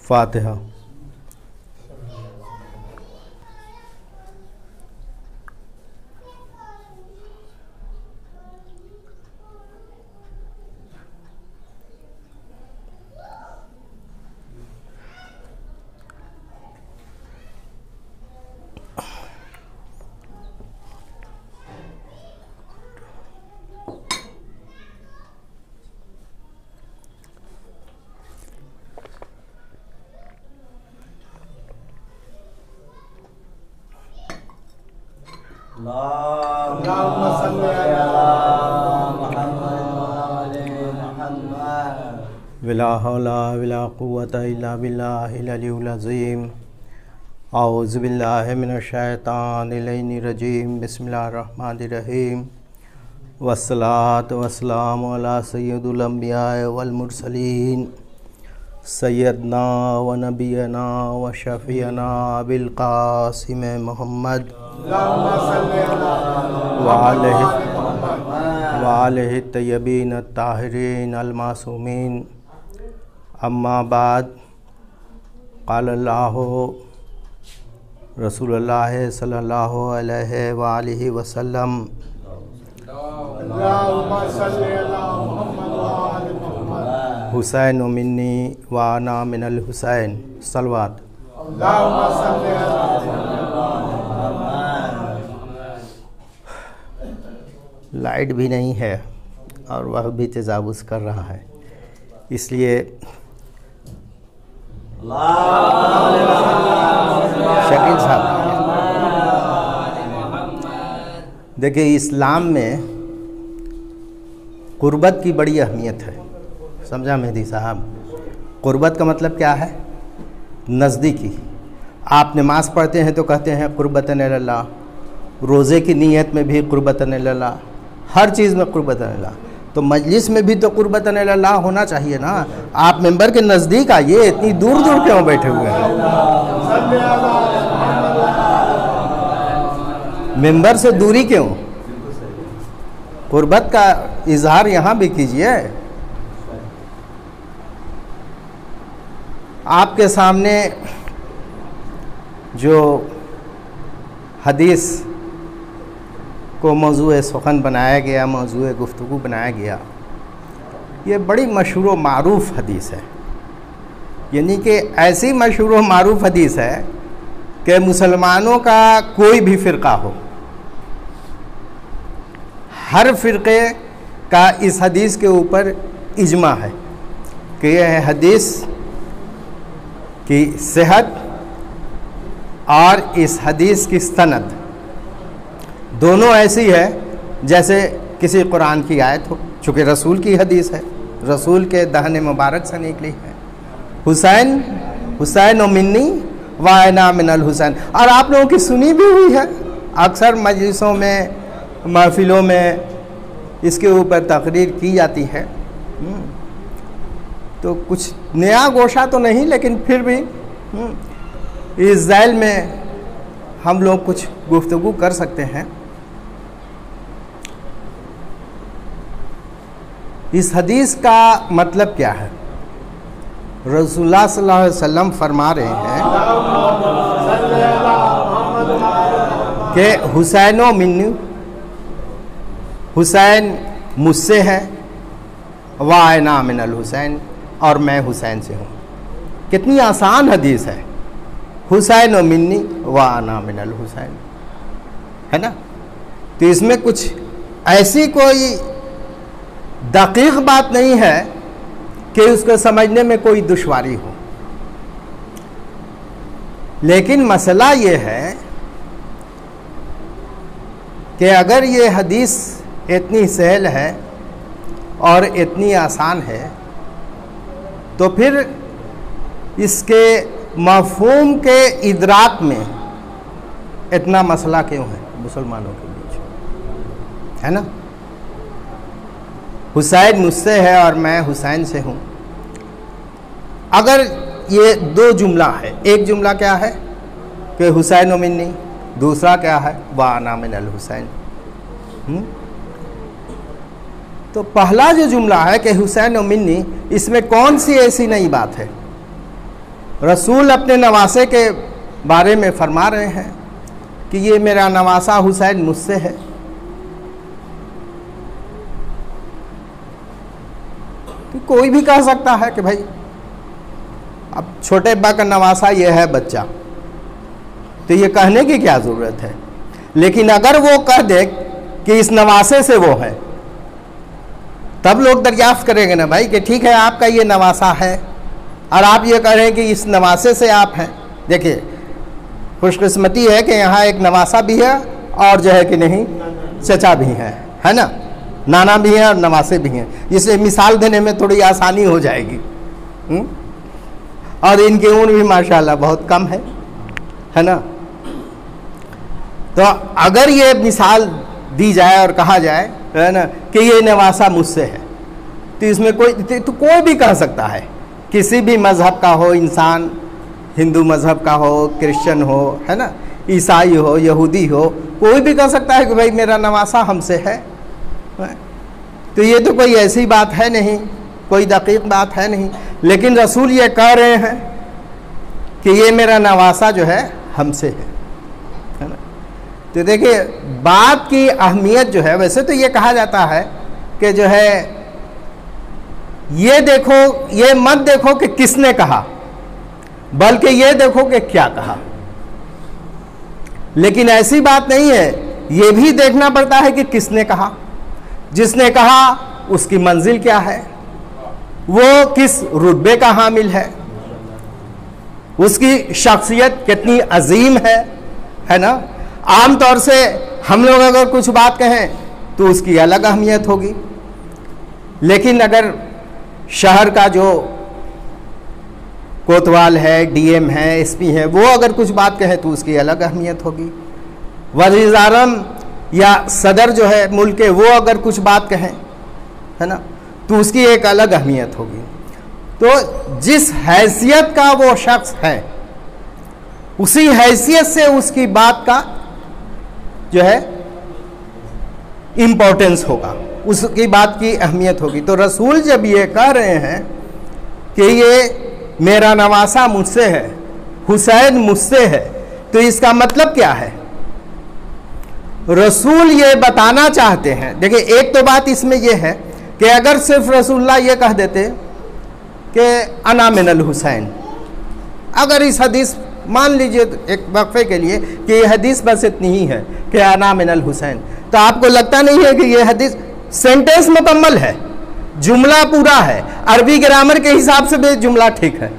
फातिहा। वला हौला वला कुव्वता इल्ला बिल्लाहिल अलियुल अज़ीम। औज़ु बिल्लाहि मिनश शैतानिर रजीम। बिस्मिल्लाहिर रहमानिर रहीम। वस्सलातु वस्सलामु अला सय्यिदिल अंबिया वल मुरसलीन सय्यदना व नबियना व शफ़ीअना अबिल क़ासिम मुहम्मद व आलिहि तय्यबीन अत्ताहिरीन अल मासूमीन। अम्मा बाद क़ालल्लाहु रसूलुल्लाह सल्लल्लाहु अलैहि व आलिहि वसल्लम हुसैन मिन्नी व अना मिनल हुसैन। सलवात। लाइट भी नहीं है और वह भी तजावुज़ कर रहा है, इसलिए शकील साहब देखिए, इस्लाम में कुर्बत की बड़ी अहमियत है। समझा मेहदी साहब? कुर्बत का मतलब क्या है? नज़दीकी। आप नमाज़ पढ़ते हैं तो कहते हैं कुर्बतन इल्लाह, रोज़े की नीयत में भी कुर्बतन इल्लाह, हर चीज़ में कुर्बतन इल्लाह। तो मजलिस में भी तो कुर्बतन इल्लाह होना चाहिए ना। आप मेंबर के नज़दीक आइए, इतनी दूर दूर क्यों बैठे हुए हैं? मेंबर से दूरी क्यों? कुर्बत का इजहार यहाँ भी कीजिए। आपके सामने जो हदीस को मौज़ूए सुख़न बनाया गया, मौज़ूए गुफ्तगू बनाया गया, ये बड़ी मशहूर व मारूफ़ हदीस है। यानी कि ऐसी मशहूर व मारूफ़ हदीस है कि मुसलमानों का कोई भी फ़िरक़ा हो, हर फ़िरक़े का इस हदीस के ऊपर इजमा है कि यह हदीस की सेहत और इस हदीस की सनद दोनों ऐसी है जैसे किसी कुरान की आयत हो, चूँकि रसूल की हदीस है, रसूल के दहन मुबारक से निकली है। हुसैन मिन्नी व अना मिनल हुसैन। और आप लोगों की सुनी भी हुई है, अक्सर मजलिसों में, महफिलों में इसके ऊपर तकरीर की जाती है। तो कुछ नया गोशा तो नहीं, लेकिन फिर भी इस ज़ैल में हम लोग कुछ गुफ्तगू कर सकते हैं। इस हदीस का मतलब क्या है? रसूलुल्लाह सल्लल्लाहु अलैहि वसल्लम फरमा रहे हैं कि हुसैनो मिन्नी, हुसैन मुझसे है, व अना मिनल हुसैन, और मैं हुसैन से हूँ। कितनी आसान हदीस है, हुसैनो मिन्नी व अना मिनल हुसैन, है ना? तो इसमें कुछ ऐसी कोई दकीक बात नहीं है कि उसको समझने में कोई दुश्वारी हो। लेकिन मसला ये है कि अगर ये हदीस इतनी सहल है और इतनी आसान है, तो फिर इसके मफ़हूम के इदराक में इतना मसला क्यों है मुसलमानों के बीच, है ना? हुसैन मुझसे है और मैं हुसैन से हूँ। अगर ये दो जुमला है, एक जुमला क्या है कि हुसैन मिन्नी, दूसरा क्या है व अना मिनल हुसैन। तो पहला जो जुमला है कि हुसैन मिन्नी, इसमें कौन सी ऐसी नई बात है? रसूल अपने नवासे के बारे में फरमा रहे हैं कि ये मेरा नवासा हुसैन मुझसे है। कि कोई भी कह सकता है कि भाई अब छोटे अब्बा का नवासा ये है बच्चा, तो ये कहने की क्या ज़रूरत है। लेकिन अगर वो कह दे कि इस नवासे से वो है, तब लोग दरियाफ्त करेंगे ना भाई कि ठीक है आपका ये नवासा है, और आप ये कह रहे हैं कि इस नवासे से आप हैं। देखिए खुशकिस्मती है कि यहाँ एक नवासा भी है और जो है कि नहीं चचा भी हैं, है ना, नाना भी हैं और नवासे भी हैं। इसलिए मिसाल देने में थोड़ी आसानी हो जाएगी। और इनकी उम्र भी माशाल्लाह बहुत कम है ना। तो अगर ये मिसाल दी जाए और कहा जाए, है ना, कि ये नवासा मुझसे है, तो इसमें कोई भी कह सकता है, किसी भी मज़हब का हो इंसान, हिंदू मज़हब का हो, क्रिश्चियन हो, है ना, ईसाई हो, यहूदी हो, कोई भी कह सकता है कि भाई मेरा नवासा हमसे है। तो ये तो कोई ऐसी बात है नहीं, कोई दकीक बात है नहीं। लेकिन रसूल ये कह रहे हैं कि ये मेरा नवासा जो है हमसे है ना। तो देखिए बात की अहमियत जो है, वैसे तो ये कहा जाता है कि जो है ये देखो, ये मत देखो कि किसने कहा, बल्कि ये देखो कि क्या कहा। लेकिन ऐसी बात नहीं है, ये भी देखना पड़ता है कि किसने कहा। जिसने कहा उसकी मंजिल क्या है, वो किस रुतबे का हामिल है, उसकी शख्सियत कितनी अजीम है ना। आम तौर से हम लोग अगर कुछ बात कहें तो उसकी अलग अहमियत होगी, लेकिन अगर शहर का जो कोतवाल है, डीएम है, एसपी है, वो अगर कुछ बात कहे तो उसकी अलग अहमियत होगी। वज़ीर आज़म या सदर जो है मुल्क के, वो अगर कुछ बात कहें, है ना, तो उसकी एक अलग अहमियत होगी। तो जिस हैसियत का वो शख्स है, उसी हैसियत से उसकी बात का जो है इम्पोर्टेंस होगा, उसकी बात की अहमियत होगी। तो रसूल जब ये कह रहे हैं कि ये मेरा नवासा मुझसे है, हुसैन मुझसे है, तो इसका मतलब क्या है। रसूल ये बताना चाहते हैं। देखिए एक तो बात इसमें यह है कि अगर सिर्फ रसूलुल्लाह ये कह देते कि अना मिनल हुसैन, अगर इस हदीस, मान लीजिए एक वक्फे के लिए कि ये हदीस बस इतनी ही है कि अना मिनल हुसैन, तो आपको लगता नहीं है कि ये हदीस सेंटेंस मुकम्मल है, जुमला पूरा है, अरबी ग्रामर के हिसाब से भी जुमला ठीक है,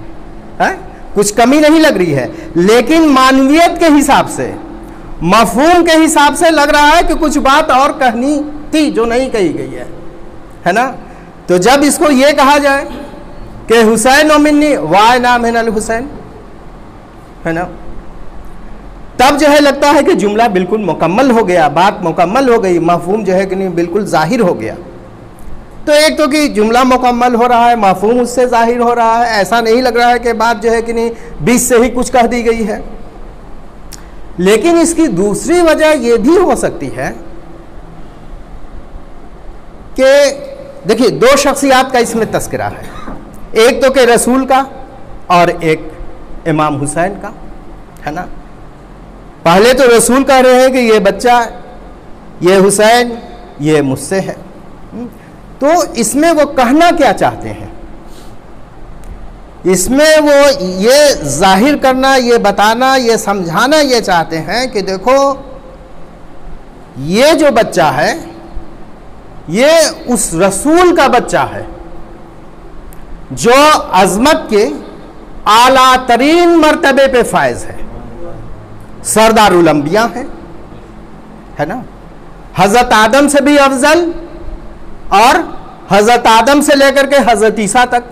कुछ कमी नहीं लग रही है। लेकिन मानवियत के हिसाब से, मफहूम के हिसाब से लग रहा है कि कुछ बात और कहनी थी जो नहीं कही गई है ना। तो जब इसको ये कहा जाए कि हुसैन ओ मिन्नी वाय ना मिनल हुसैन, है ना, तब जो है लगता है कि जुमला बिल्कुल मुकम्मल हो गया, बात मुकम्मल हो गई, मफहूम जो है कि नहीं बिल्कुल जाहिर हो गया। तो एक तो कि जुमला मुकम्मल हो रहा है, मफहूम उससे जाहिर हो रहा है, ऐसा नहीं लग रहा है कि बात जो है कि नहीं बीच से ही कुछ कह दी गई है। लेकिन इसकी दूसरी वजह यह भी हो सकती है कि देखिए दो शख्सियात का इसमें तस्करा है, एक तो कि रसूल का और एक इमाम हुसैन का, है ना। पहले तो रसूल कह रहे हैं कि ये बच्चा, ये हुसैन, ये मुझसे है। तो इसमें वो कहना क्या चाहते हैं, इसमें वो ये जाहिर करना, ये बताना, ये समझाना ये चाहते हैं कि देखो ये जो बच्चा है ये उस रसूल का बच्चा है जो अजमत के आला तरीन मर्तबे पे फायज है, सरदारुल अंबिया है ना, हजरत आदम से भी अफजल और हजरत आदम से लेकर के हजरत ईसा तक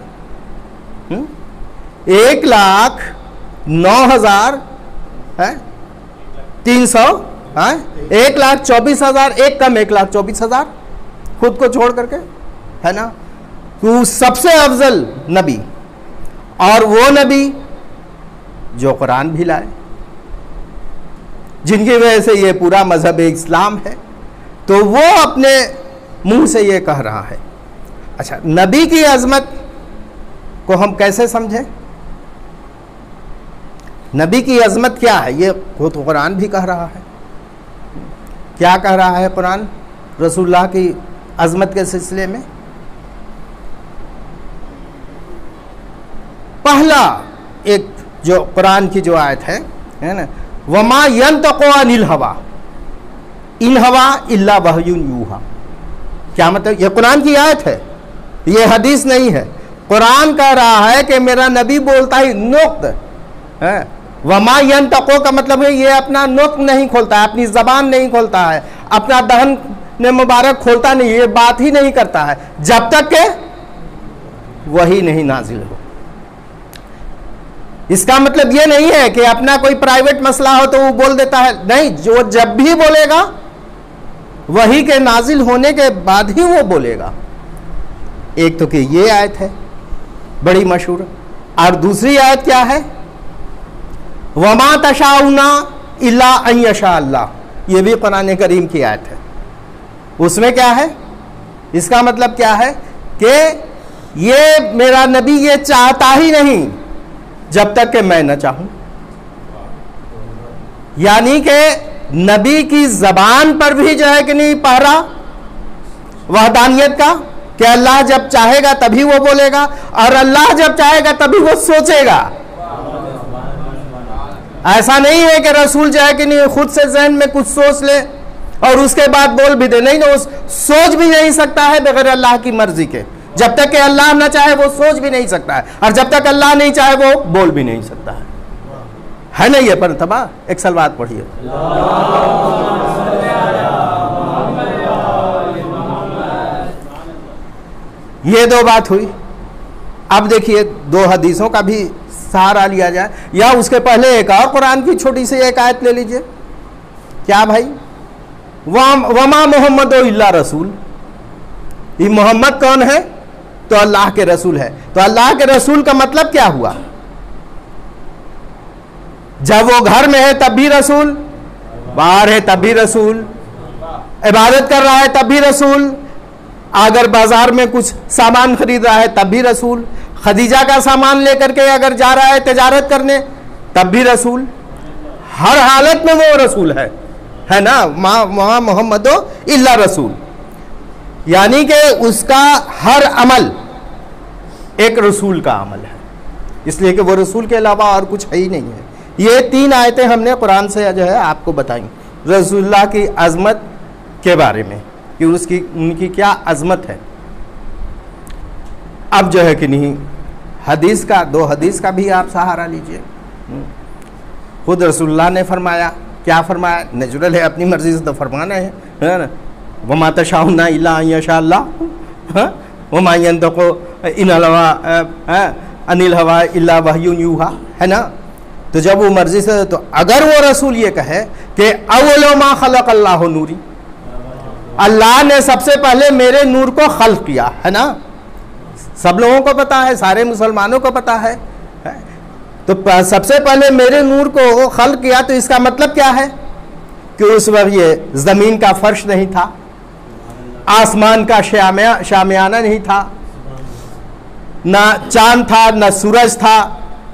1,09,300 1,24,000, एक कम 1,24,000 खुद को छोड़ करके, है ना। तो सबसे अफजल नबी, और वो नबी जो कुरान भी लाए, जिनकी वजह से ये पूरा मजहब इस्लाम है, तो वो अपने मुंह से ये कह रहा है। अच्छा, नबी की अजमत को हम कैसे समझें, नबी की अजमत क्या है, ये खुद कुरान भी कह रहा है। क्या कह रहा है कुरान रसूलुल्लाह की अजमत के सिलसिले में? पहला एक जो कुरान की जो आयत है ना, वमा यंतक़ु अनिल हवा इन हवा इल्ला वह्युन यूहा। क्या मतलब? ये कुरान की आयत है, ये हदीस नहीं है। कुरान कह रहा है कि मेरा नबी बोलता ही नुक्त है। वमा यंतक़ु का मतलब है ये अपना नुक्त नहीं खोलता है, अपनी जबान नहीं खोलता है, अपना दहन ने मुबारक खोलता नहीं, ये बात ही नहीं करता है जब तक के वही नहीं नाजिल हो। इसका मतलब ये नहीं है कि अपना कोई प्राइवेट मसला हो तो वो बोल देता है, नहीं, जो जब भी बोलेगा वही के नाजिल होने के बाद ही वो बोलेगा। एक तो कि ये आयत है बड़ी मशहूर, और दूसरी आयत क्या है? वमा तशाउना इल्ला अन यशा अल्लाह, ये भी कुरान करीम की आयत है। उसमें क्या है? इसका मतलब क्या है कि ये मेरा नबी ये चाहता ही नहीं जब तक कि मैं न चाहूं। यानी कि नबी की जबान पर भी जो है कि नहीं पहरा वहदानियत का, कि अल्लाह जब चाहेगा तभी वो बोलेगा, और अल्लाह जब चाहेगा तभी वो सोचेगा। ऐसा नहीं है कि रसूल जो है कि नहीं खुद से जहन में कुछ सोच ले और उसके बाद बोल भी दे, नहीं ना, वो सोच भी नहीं सकता है बगैर अल्लाह की मर्जी के। जब तक कि अल्लाह ना चाहे वो सोच भी नहीं सकता है, और जब तक अल्लाह नहीं चाहे वो बोल भी नहीं सकता है ना? ये पर तबा एक सलवात पढ़िए। ये दो बात हुई। अब देखिए दो हदीसों का भी सहारा लिया जाए, या उसके पहले एक और कुरान की छोटी सी एक आयत ले लीजिए। क्या भाई? वमा मोहम्मद इल्ला रसूल, ये मोहम्मद कौन है? तो अल्लाह के रसूल है। तो अल्लाह के रसूल का मतलब क्या हुआ? जब वो घर में है तब भी रसूल, बाहर है तब भी रसूल, इबादत कर रहा है तब भी रसूल, अगर बाजार में कुछ सामान खरीद रहा है तब भी रसूल, खदीजा का सामान लेकर के अगर जा रहा है तिजारत करने तब भी रसूल, हर हालत में वो रसूल है ना? वहां मोहम्मदो इल्ला रसूल, यानी कि उसका हर अमल एक रसूल का अमल है, इसलिए कि वो रसूल के अलावा और कुछ है ही नहीं है। ये तीन आयतें हमने कुरान से जो है आपको बताई रसूलुल्लाह की अजमत के बारे में, कि उनकी क्या अजमत है। अब जो है कि नहीं हदीस का, दो हदीस का भी आप सहारा लीजिए। खुद रसूलुल्लाह ने फरमाया, क्या फरमाया? नेचुरल है, अपनी मर्जी से तो फरमाना है ना? वमा तशाउना इल्ला अन यशा अल्लाह वमा यंतक़ु अनिल हवा इल्ला वह्युन यूहा, है ना? तो जब वो मर्जी से, तो अगर वो रसूल ये कहे कि अव्वलु मा खलक़ अल्लाहु नूरी, अल्लाह ने सबसे पहले मेरे नूर को खल्क़ किया, है ना? सब लोगों को पता है, सारे मुसलमानों को पता है। तो सबसे पहले मेरे नूर को खल्क़ किया, तो इसका मतलब क्या है? कि उस वक्त ये ज़मीन का फर्श नहीं था, आसमान का शामियाना नहीं था, ना चांद था, ना सूरज था,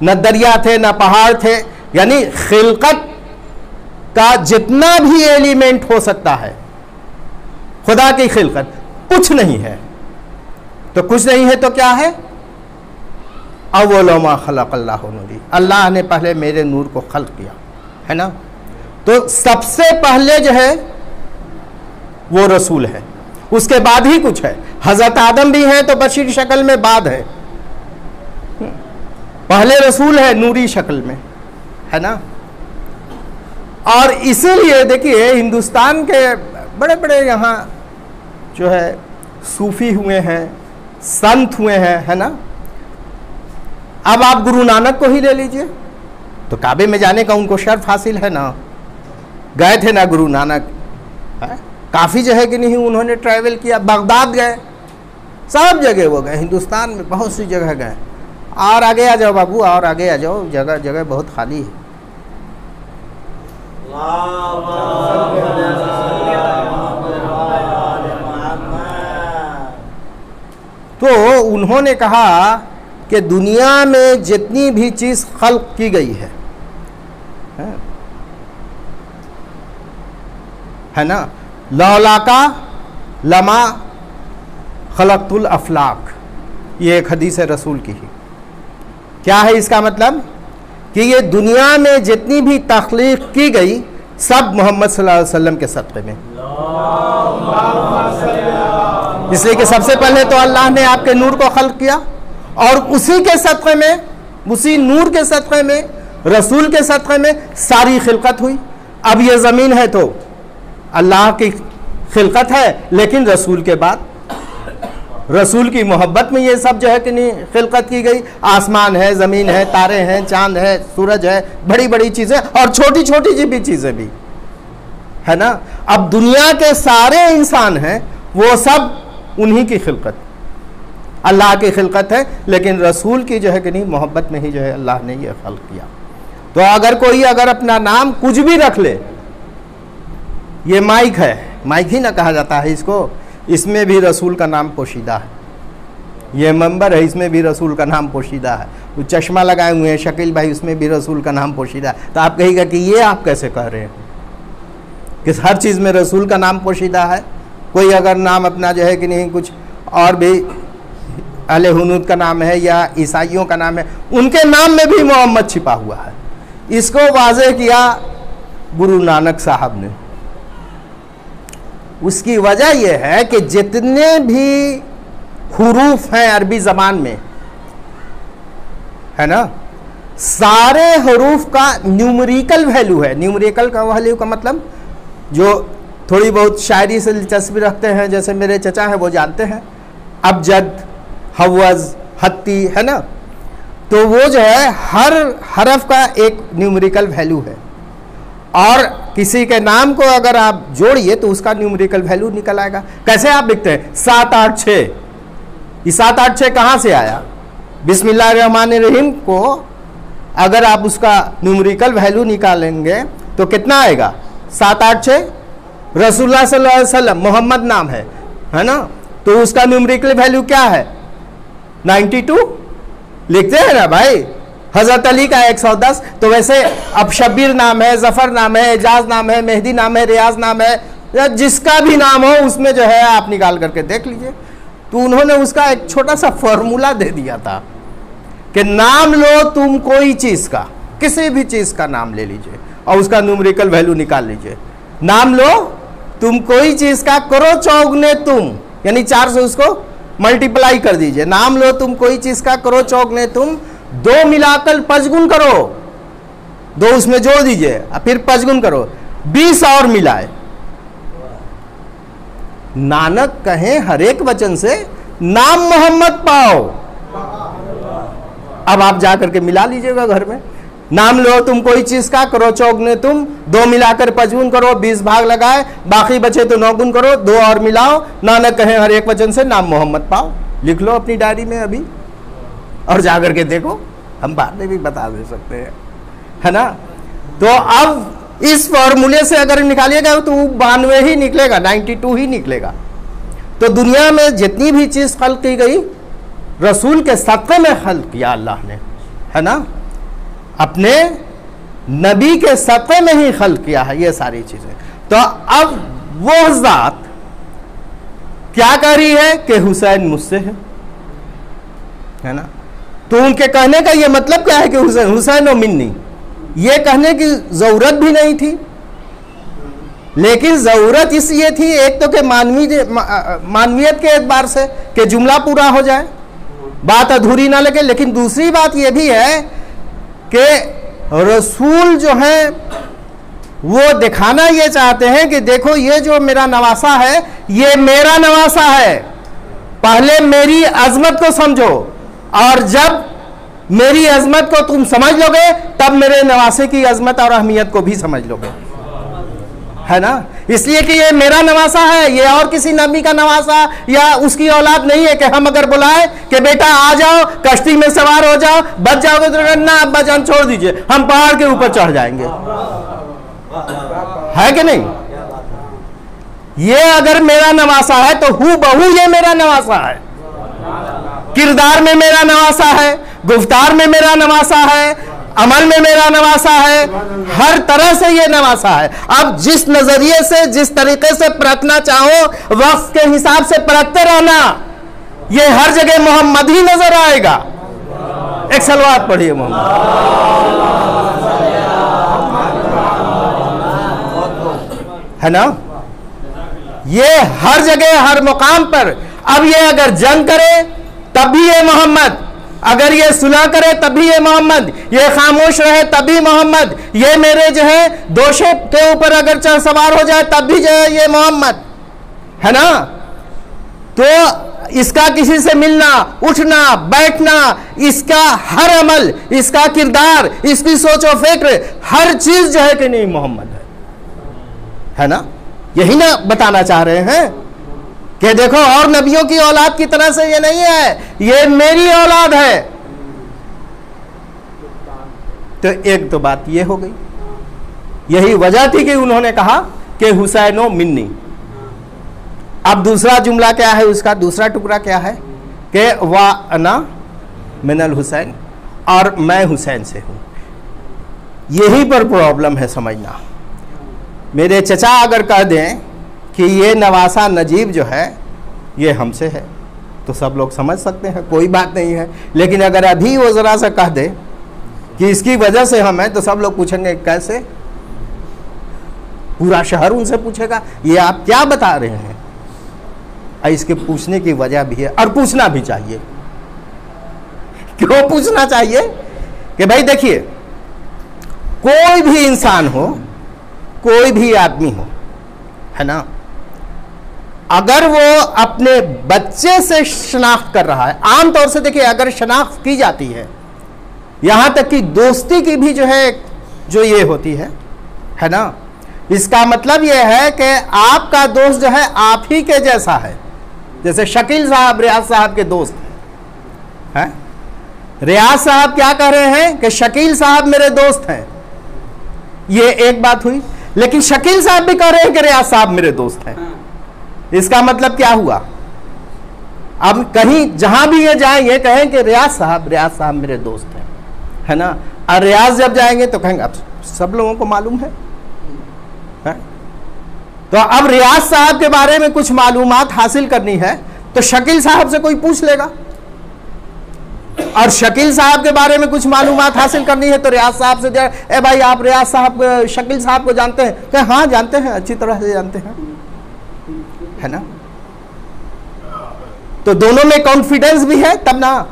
न दरिया थे, न पहाड़ थे, यानी खिलकत का जितना भी एलिमेंट हो सकता है, खुदा की खिलकत कुछ नहीं है। तो कुछ नहीं है तो क्या है? अव्वलु मा खलक़ अल्लाहु नूरी, अल्लाह ने पहले मेरे नूर को खल्क़ किया, है ना? तो सबसे पहले जो है वो रसूल है, उसके बाद ही कुछ है। हजरत आदम भी है तो बशीर शक्ल में बाद है, पहले रसूल है नूरी शक्ल में, है ना? और इसीलिए देखिए हिंदुस्तान के बड़े बड़े यहाँ जो है सूफी हुए हैं, संत हुए हैं, है ना? अब आप गुरु नानक को ही ले लीजिए, तो काबे में जाने का उनको शर्फ हासिल है ना, गए थे ना गुरु नानक, काफ़ी जगह कि नहीं उन्होंने ट्रैवल किया, बगदाद गए, सब जगह वो गए, हिंदुस्तान में बहुत सी जगह गए। और आगे आ जाओ बाबू, और आगे आ जाओ, जगह जगह बहुत खाली है। तो उन्होंने कहा कि दुनिया में जितनी भी चीज़ खल्क़ की गई है है ना, लौलाका लमा खलक़तुल अफलाक, ये एक हदीस है रसूल की ही। क्या है इसका मतलब? कि ये दुनिया में जितनी भी तख्लीक की गई सब मोहम्मद सल्लल्लाहु अलैहि वसल्लम के सदक़े में। इसलिए कि सबसे पहले तो अल्लाह ने आपके नूर को खल्क़ किया और उसी के सदक़े में, उसी नूर के सदक़े में, रसूल के सदक़े में सारी खिलकत हुई। अब ये ज़मीन है तो अल्लाह की खिलकत है, लेकिन रसूल के बाद, रसूल की मोहब्बत में ये सब जो है कि नहीं खिलकत की गई। आसमान है, ज़मीन है, तारे हैं, चांद है, सूरज है, बड़ी बड़ी चीज़ें और छोटी छोटी जी भी चीज़ें भी, है ना। अब दुनिया के सारे इंसान हैं वो सब उन्हीं की खिलकत, अल्लाह की खिलकत है, लेकिन रसूल की जो है कि नहीं मोहब्बत में ही जो है अल्लाह ने ये खल्क किया। तो अगर कोई अगर अपना नाम कुछ भी रख ले, ये माइक है, माइक ही ना कहा जाता है इसको, इसमें भी रसूल का नाम पोशीदा है। ये मंबर है, इसमें भी रसूल का नाम पोशीदा है। वो चश्मा लगाए हुए हैं शकील भाई, उसमें भी रसूल का नाम पोशीदा है। तो आप कहिएगा कि ये आप कैसे कह रहे हैं कि हर चीज़ में रसूल का नाम पोशीदा है। कोई अगर नाम अपना जो है कि नहीं कुछ और भी अहले हुनूद का नाम है या ईसाइयों का नाम है, उनके नाम में भी मोहम्मद छिपा हुआ है। इसको वाज़ेह किया गुरु नानक साहब ने। उसकी वजह यह है कि जितने भी हुरूफ हैं अरबी ज़बान में, है ना, सारे हुरूफ का न्यूमेरिकल वैल्यू है। न्यूमेरिकल का वैल्यू का मतलब जो थोड़ी बहुत शायरी से दिलचस्पी रखते हैं, जैसे मेरे चचा हैं वो जानते हैं, अबजद, हवज़, हत्ती, है ना, तो वो जो है हर हरफ का एक न्यूमेरिकल वैल्यू है। और किसी के नाम को अगर आप जोड़िए तो उसका न्यूमेरिकल वैल्यू निकल आएगा। कैसे आप लिखते हैं 786, ये 786 कहाँ से आया? बिस्मिल्लाहिर्रहमानिर्रहीम को अगर आप उसका न्यूमेरिकल वैल्यू निकालेंगे तो कितना आएगा? 786। रसूलुल्लाह सल्लल्लाहु अलैहि वसल्लम मोहम्मद नाम है ना, तो उसका न्यूमेरिकल वैल्यू क्या है? 92 लिखते हैं ना भाई। हजरत अली का 110। तो वैसे अब शब्बीर नाम है, जफर नाम है, एजाज नाम है, मेहदी नाम है, रियाज नाम है, या जिसका भी नाम हो उसमें जो है आप निकाल करके देख लीजिए। तो उन्होंने उसका एक छोटा सा फॉर्मूला दे दिया था कि नाम लो तुम कोई चीज का, किसी भी चीज का नाम ले लीजिए और उसका न्यूमेरिकल वैल्यू निकाल लीजिए। नाम लो तुम कोई चीज का, करो चौगुने तुम, यानी 4 से उसको मल्टीप्लाई कर दीजिए। नाम लो तुम कोई चीज का, करो चौगुने तुम, 2 मिलाकर 5 गुण करो, 2 उसमें जोड़ दीजिए और फिर 5 गुण करो, 20 और मिलाए। नानक कहें हर एक वचन से नाम मोहम्मद पाओ। अब आप जाकर के मिला लीजिएगा घर में। नाम लो तुम कोई चीज का, करो चौगुने तुम, 2 मिलाकर 5 गुण करो, 20 भाग लगाए, बाकी बचे तो 9 गुण करो, 2 और मिलाओ। नानक कहें हर एक वचन से नाम मोहम्मद पाओ। लिख लो अपनी डायरी में अभी और जाकर के देखो, हम बाद में भी बता दे सकते हैं, है ना। तो अब इस फॉर्मूले से अगर निकालिएगा तो 92 ही निकलेगा, 92 ही निकलेगा। तो दुनिया में जितनी भी चीज खल्क की गई रसूल के सदक़े में खल्क किया अल्लाह ने, है ना, अपने नबी के सदक़े में ही खल्क किया है ये सारी चीजें। तो अब वो ज़ात क्या कह रही है कि हुसैन मुझसे है ना। तो उनके कहने का ये मतलब क्या है कि हुसैन और मिन्नी, ये कहने की जरूरत भी नहीं थी, लेकिन जरूरत इसलिए थी एक तो कि मानवीयत के एतबार से कि जुमला पूरा हो जाए, बात अधूरी ना लगे। लेकिन दूसरी बात यह भी है कि रसूल जो है वो दिखाना ये चाहते हैं कि देखो ये जो मेरा नवासा है ये मेरा नवासा है, पहले मेरी अजमत को समझो और जब मेरी अजमत को तुम समझ लोगे तब मेरे नवासे की अजमत और अहमियत को भी समझ लोगे, है ना। इसलिए कि ये मेरा नवासा है, ये और किसी नबी का नवासा या उसकी औलाद नहीं है कि हम अगर बुलाए कि बेटा आ जाओ कश्ती में सवार हो जाओ, बच जाओगे तो ना अब्बा जान छोड़ दीजिए, हम पहाड़ के ऊपर चढ़ जाएंगे, है कि नहीं। ये अगर मेरा नवासा है तो हूं बहू ये मेरा नवासा है, किरदार में मेरा नवासा है, गुफ्तार में मेरा नवासा है, अमल में मेरा नवासा है, हर तरह से ये नवासा है। अब जिस नजरिए से, जिस तरीके से परखना चाहो, वक्त के हिसाब से परखते रहना, ये हर जगह मोहम्मद ही नजर आएगा। एक सलवात पढ़िए मोहम्मद। है ना, ये हर जगह हर मुकाम पर। अब ये अगर जंग करे तब भी ये मोहम्मद, अगर ये सुलह करे तब भी ये मोहम्मद, ये खामोश रहे तब भी मोहम्मद, ये मेरे जो है दोषे के ऊपर अगर चढ़ सवार हो जाए तब भी जो है ये मोहम्मद। है ना, तो इसका किसी से मिलना, उठना, बैठना, इसका हर अमल, इसका किरदार, इसकी सोच और फिक्र, हर चीज जो है कि नहीं मोहम्मद है ना। यही ना बताना चाह रहे हैं कि देखो और नबियों की औलाद की तरह से ये नहीं है, ये मेरी औलाद है। तो एक तो बात ये हो गई, यही वजह थी कि उन्होंने कहा कि हुसैनो मिन्नी। अब दूसरा जुमला क्या है, उसका दूसरा टुकड़ा क्या है कि वा अना मिनल हुसैन, और मैं हुसैन से हूं। यही पर प्रॉब्लम है समझना। मेरे चचा अगर कह दें कि ये नवासा नजीब जो है ये हमसे है तो सब लोग समझ सकते हैं, कोई बात नहीं है। लेकिन अगर अभी वो ज़रा सा कह दे कि इसकी वजह से हम हैं, तो सब लोग पूछेंगे कैसे। पूरा शहर उनसे पूछेगा ये आप क्या बता रहे हैं। इसके पूछने की वजह भी है और पूछना भी चाहिए। क्यों पूछना चाहिए कि भाई देखिए, कोई भी इंसान हो, कोई भी आदमी हो, है ना, अगर वो अपने बच्चे से शनाख्त कर रहा है, आमतौर से देखिए अगर शनाख्त की जाती है, यहां तक कि दोस्ती की भी जो है जो ये होती है ना, इसका मतलब ये है कि आपका दोस्त जो है आप ही के जैसा है। जैसे शकील साहब रियाज साहब के दोस्त हैं, रियाज साहब क्या कह रहे हैं कि शकील साहब मेरे दोस्त हैं, ये एक बात हुई। लेकिन शकील साहब भी कह रहे हैं कि रियाज साहब मेरे दोस्त हैं। इसका मतलब क्या हुआ, अब कहीं जहां भी ये जाएंगे कहें कि रियाज साहब मेरे दोस्त हैं, है ना। और रियाज जब जाएंगे तो कहेंगे अब सब लोगों को मालूम है। तो अब रियाज साहब के बारे में कुछ मालूमात हासिल करनी है तो शकील साहब से कोई पूछ लेगा, और शकील साहब के बारे में कुछ मालूमात हासिल करनी है तो रियाज साहब से जाए, ए भाई आप रियाज साहब शकील साहब को जानते हैं? कि हाँ जानते हैं, अच्छी तरह से जानते हैं, है ना। तो दोनों में कॉन्फिडेंस भी है तब ना।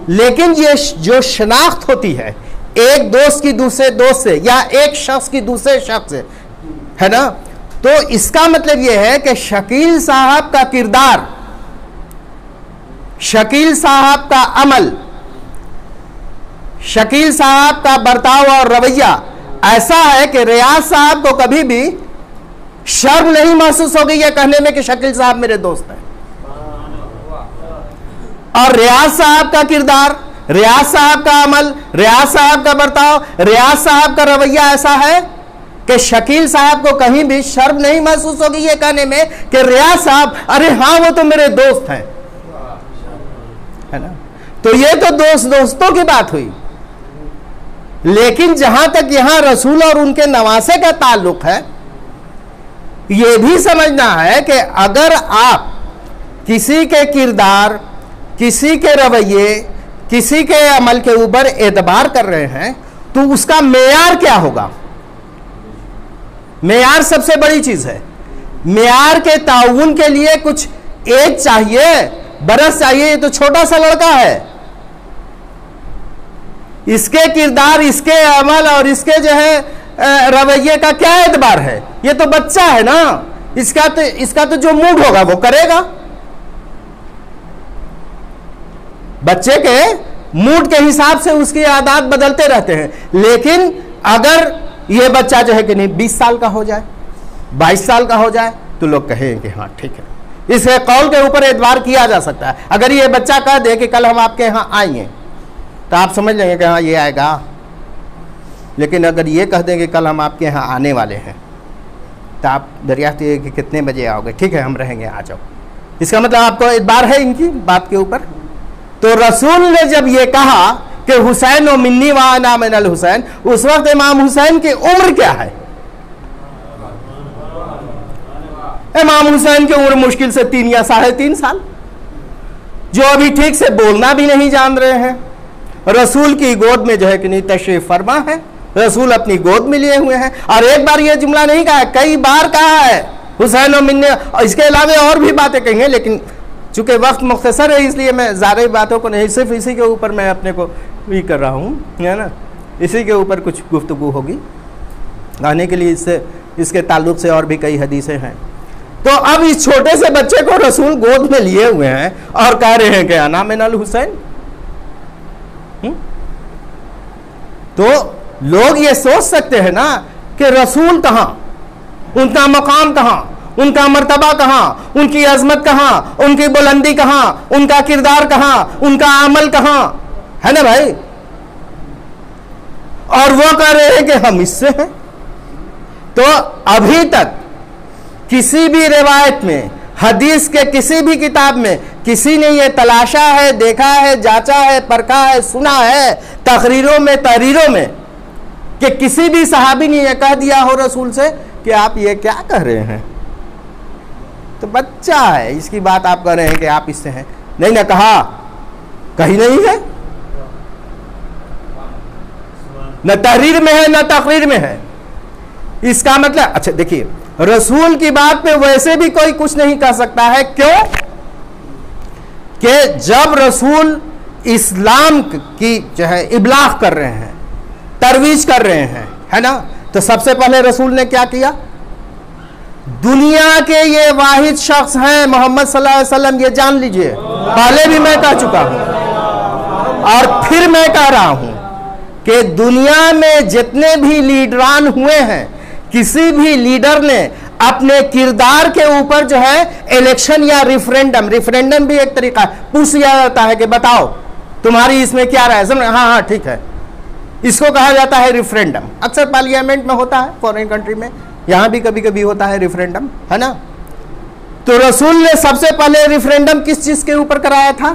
लेकिन ये जो शनाख्त होती है एक दोस्त की दूसरे दोस्त से या एक शख्स की दूसरे शख्स से, है ना, तो इसका मतलब यह है कि शकील साहब का किरदार, शकील साहब का अमल, शकील साहब का बर्ताव और रवैया ऐसा है कि रियाज साहब को कभी भी शर्म नहीं महसूस होगी यह कहने में कि शकील साहब मेरे दोस्त हैं। और रियाज साहब का किरदार, रियाज साहब का अमल, रियाज साहब का बर्ताव, रियाज साहब का रवैया ऐसा है कि शकील साहब को कहीं भी शर्म नहीं महसूस होगी ये कहने में कि रियाज साहब अरे हाँ वो तो मेरे दोस्त हैं, है ना। तो ये तो दोस्तों की बात हुई। लेकिन जहां तक यहां रसूल और उनके नवासे का ताल्लुक है, यह भी समझना है कि अगर आप किसी के किरदार, किसी के रवैये, किसी के अमल के ऊपर एतबार कर रहे हैं तो उसका मेयार क्या होगा। मेयार सबसे बड़ी चीज है। मेयार के ताउन के लिए कुछ एज चाहिए, बरस चाहिए। ये तो छोटा सा लड़का है, इसके किरदार, इसके अमल और इसके जो है रवैये का क्या एतबार है। ये तो बच्चा है ना, इसका तो जो मूड होगा वो करेगा। बच्चे के मूड के हिसाब से उसकी आदत बदलते रहते हैं। लेकिन अगर ये बच्चा जो है कि नहीं 20 साल का हो जाए, 22 साल का हो जाए तो लोग कहें कि हाँ ठीक है, इस कौल के ऊपर एतबार किया जा सकता है। अगर ये बच्चा कह दे कि कल हम आपके यहाँ आएंगे तो आप समझ लेंगे कि हाँ ये आएगा। लेकिन अगर ये कह दें कि कल हम आपके यहाँ आने वाले हैं तो आप दरियाफ्त कि कितने बजे आओगे, ठीक है हम रहेंगे, आ जाओ। इसका मतलब आपको एतबार है इनकी बात के ऊपर। तो रसूल ने जब ये कहा कि हुसैन व मिन्नी व अना मिनल हुसैन, उस वक्त इमाम हुसैन की उम्र क्या है? इमाम हुसैन की उम्र मुश्किल से 3 या 3.5 साल, जो अभी ठीक से बोलना भी नहीं जान रहे हैं। रसूल की गोद में जो है कि नहीं तशरीफ फरमा है, रसूल अपनी गोद में लिए हुए हैं। और एक बार ये जुमला नहीं कहा है, कई बार कहा है हुसैन और मिन्ने, इसके अलावा और भी बातें कहेंगे, लेकिन चूंकि वक्त मुख्तसर है इसलिए मैं ज़्यादा बातों को नहीं, सिर्फ इसी के ऊपर मैं अपने को भी कर रहा हूँ, है ना, इसी के ऊपर कुछ गुफ्तगू होगी आने के लिए। इससे इसके ताल्लुक से और भी कई हदीसें हैं। तो अब इस छोटे से बच्चे को रसूल गोद में लिए हुए हैं और कह रहे हैं कि अना मिनल हुसैन। तो लोग ये सोच सकते हैं ना कि रसूल कहाँ, उनका मकाम कहाँ, उनका मर्तबा कहाँ, उनकी अजमत कहाँ, उनकी बुलंदी कहाँ, उनका किरदार कहाँ, उनका अमल कहाँ है ना भाई। और वो कह रहे हैं कि हम इससे हैं। तो अभी तक किसी भी रिवायत में, हदीस के किसी भी किताब में किसी ने ये तलाशा है, देखा है, जांचा है, परखा है, सुना है तकरीरों में, तहरीरों में, कि किसी भी सहाबी ने यह कह दिया हो रसूल से कि आप ये क्या कह रहे हैं? तो बच्चा है, इसकी बात आप कह रहे हैं कि आप इससे हैं। नहीं ना कहा, कहीं नहीं है, न तहरीर में है न तकरीर में है। इसका मतलब, अच्छा देखिए, रसूल की बात पे वैसे भी कोई कुछ नहीं कह सकता है। क्यों? कि जब रसूल इस्लाम की जो है इबलाग कर रहे हैं, तरवीज कर रहे हैं, है ना, तो सबसे पहले रसूल ने क्या किया? दुनिया के ये वाहिद शख्स हैं मोहम्मद सल्लल्लाहु अलैहि वसल्लम, ये जान लीजिए। पहले भी मैं कह चुका हूं और फिर मैं कह रहा हूं कि दुनिया में जितने भी लीडरान हुए हैं, किसी भी लीडर ने अपने किरदार के ऊपर जो है इलेक्शन या रिफरेंडम, रिफरेंडम भी एक तरीका है, पूछ लिया जाता है कि बताओ तुम्हारी इसमें क्या राय है, समझ, हाँ हाँ ठीक है, इसको कहा जाता है रिफरेंडम। अक्सर पार्लियामेंट में होता है, फॉरेन कंट्री में, यहां भी कभी कभी होता है रिफरेंडम, है ना। तो रसूल ने सबसे पहले रिफरेंडम किस चीज के ऊपर कराया था?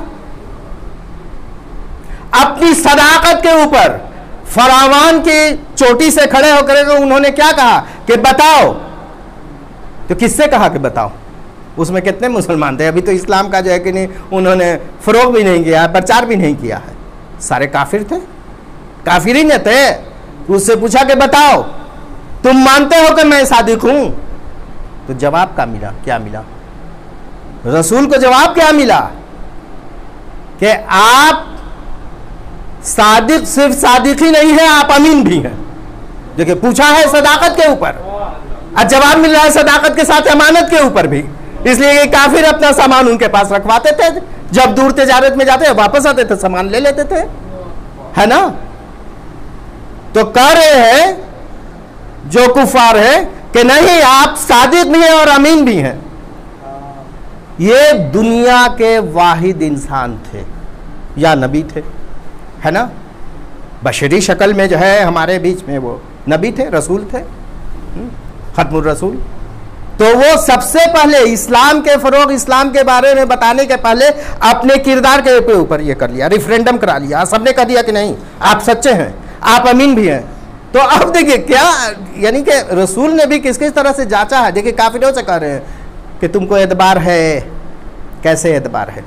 अपनी सदाकत के ऊपर। फरावान की चोटी से खड़े होकर उन्होंने क्या कहा कि बताओ। तो किससे कहा कि बताओ? उसमें कितने मुसलमान थे? अभी तो इस्लाम का जो है कि नहीं, उन्होंने फरोग भी नहीं किया, प्रचार भी नहीं किया है, सारे काफिर थे, काफिर ही न थे। उससे पूछा कि बताओ तुम मानते हो कि मैं सादिक हूं? तो जवाब क्या मिला? क्या मिला? रसूल को जवाब क्या मिला कि आप सादिक, सिर्फ सादिक ही नहीं है, आप अमीन भी हैं। देखिए, पूछा है सदाकत के ऊपर और जवाब मिल रहा है सदाकत के साथ अमानत के ऊपर भी। इसलिए ये काफिर अपना सामान उनके पास रखवाते थे, जब दूर तिजारत में जाते वापस आते थे सामान ले लेते थे, है ना। तो कह रहे हैं जो कुफार है कि नहीं, आप सादिक भी हैं और अमीन भी हैं। ये दुनिया के वाहिद इंसान थे या नबी थे, है ना। बशरी शक्ल में जो है हमारे बीच में वो नबी थे, रसूल थे, खत्मुर रसूल। तो वो सबसे पहले इस्लाम के फरोग, इस्लाम के बारे में बताने के पहले अपने किरदार के ऊपर ये कर लिया, रिफरेंडम करा लिया। सबने कह दिया कि नहीं, आप सच्चे हैं, आप अमीन भी हैं। तो अब देखिए क्या, यानी कि रसूल ने भी किस किस तरह से जांचा है। देखिए, काफिरों से कह रहे हैं कि तुमको एतबार है। कैसे एतबार है?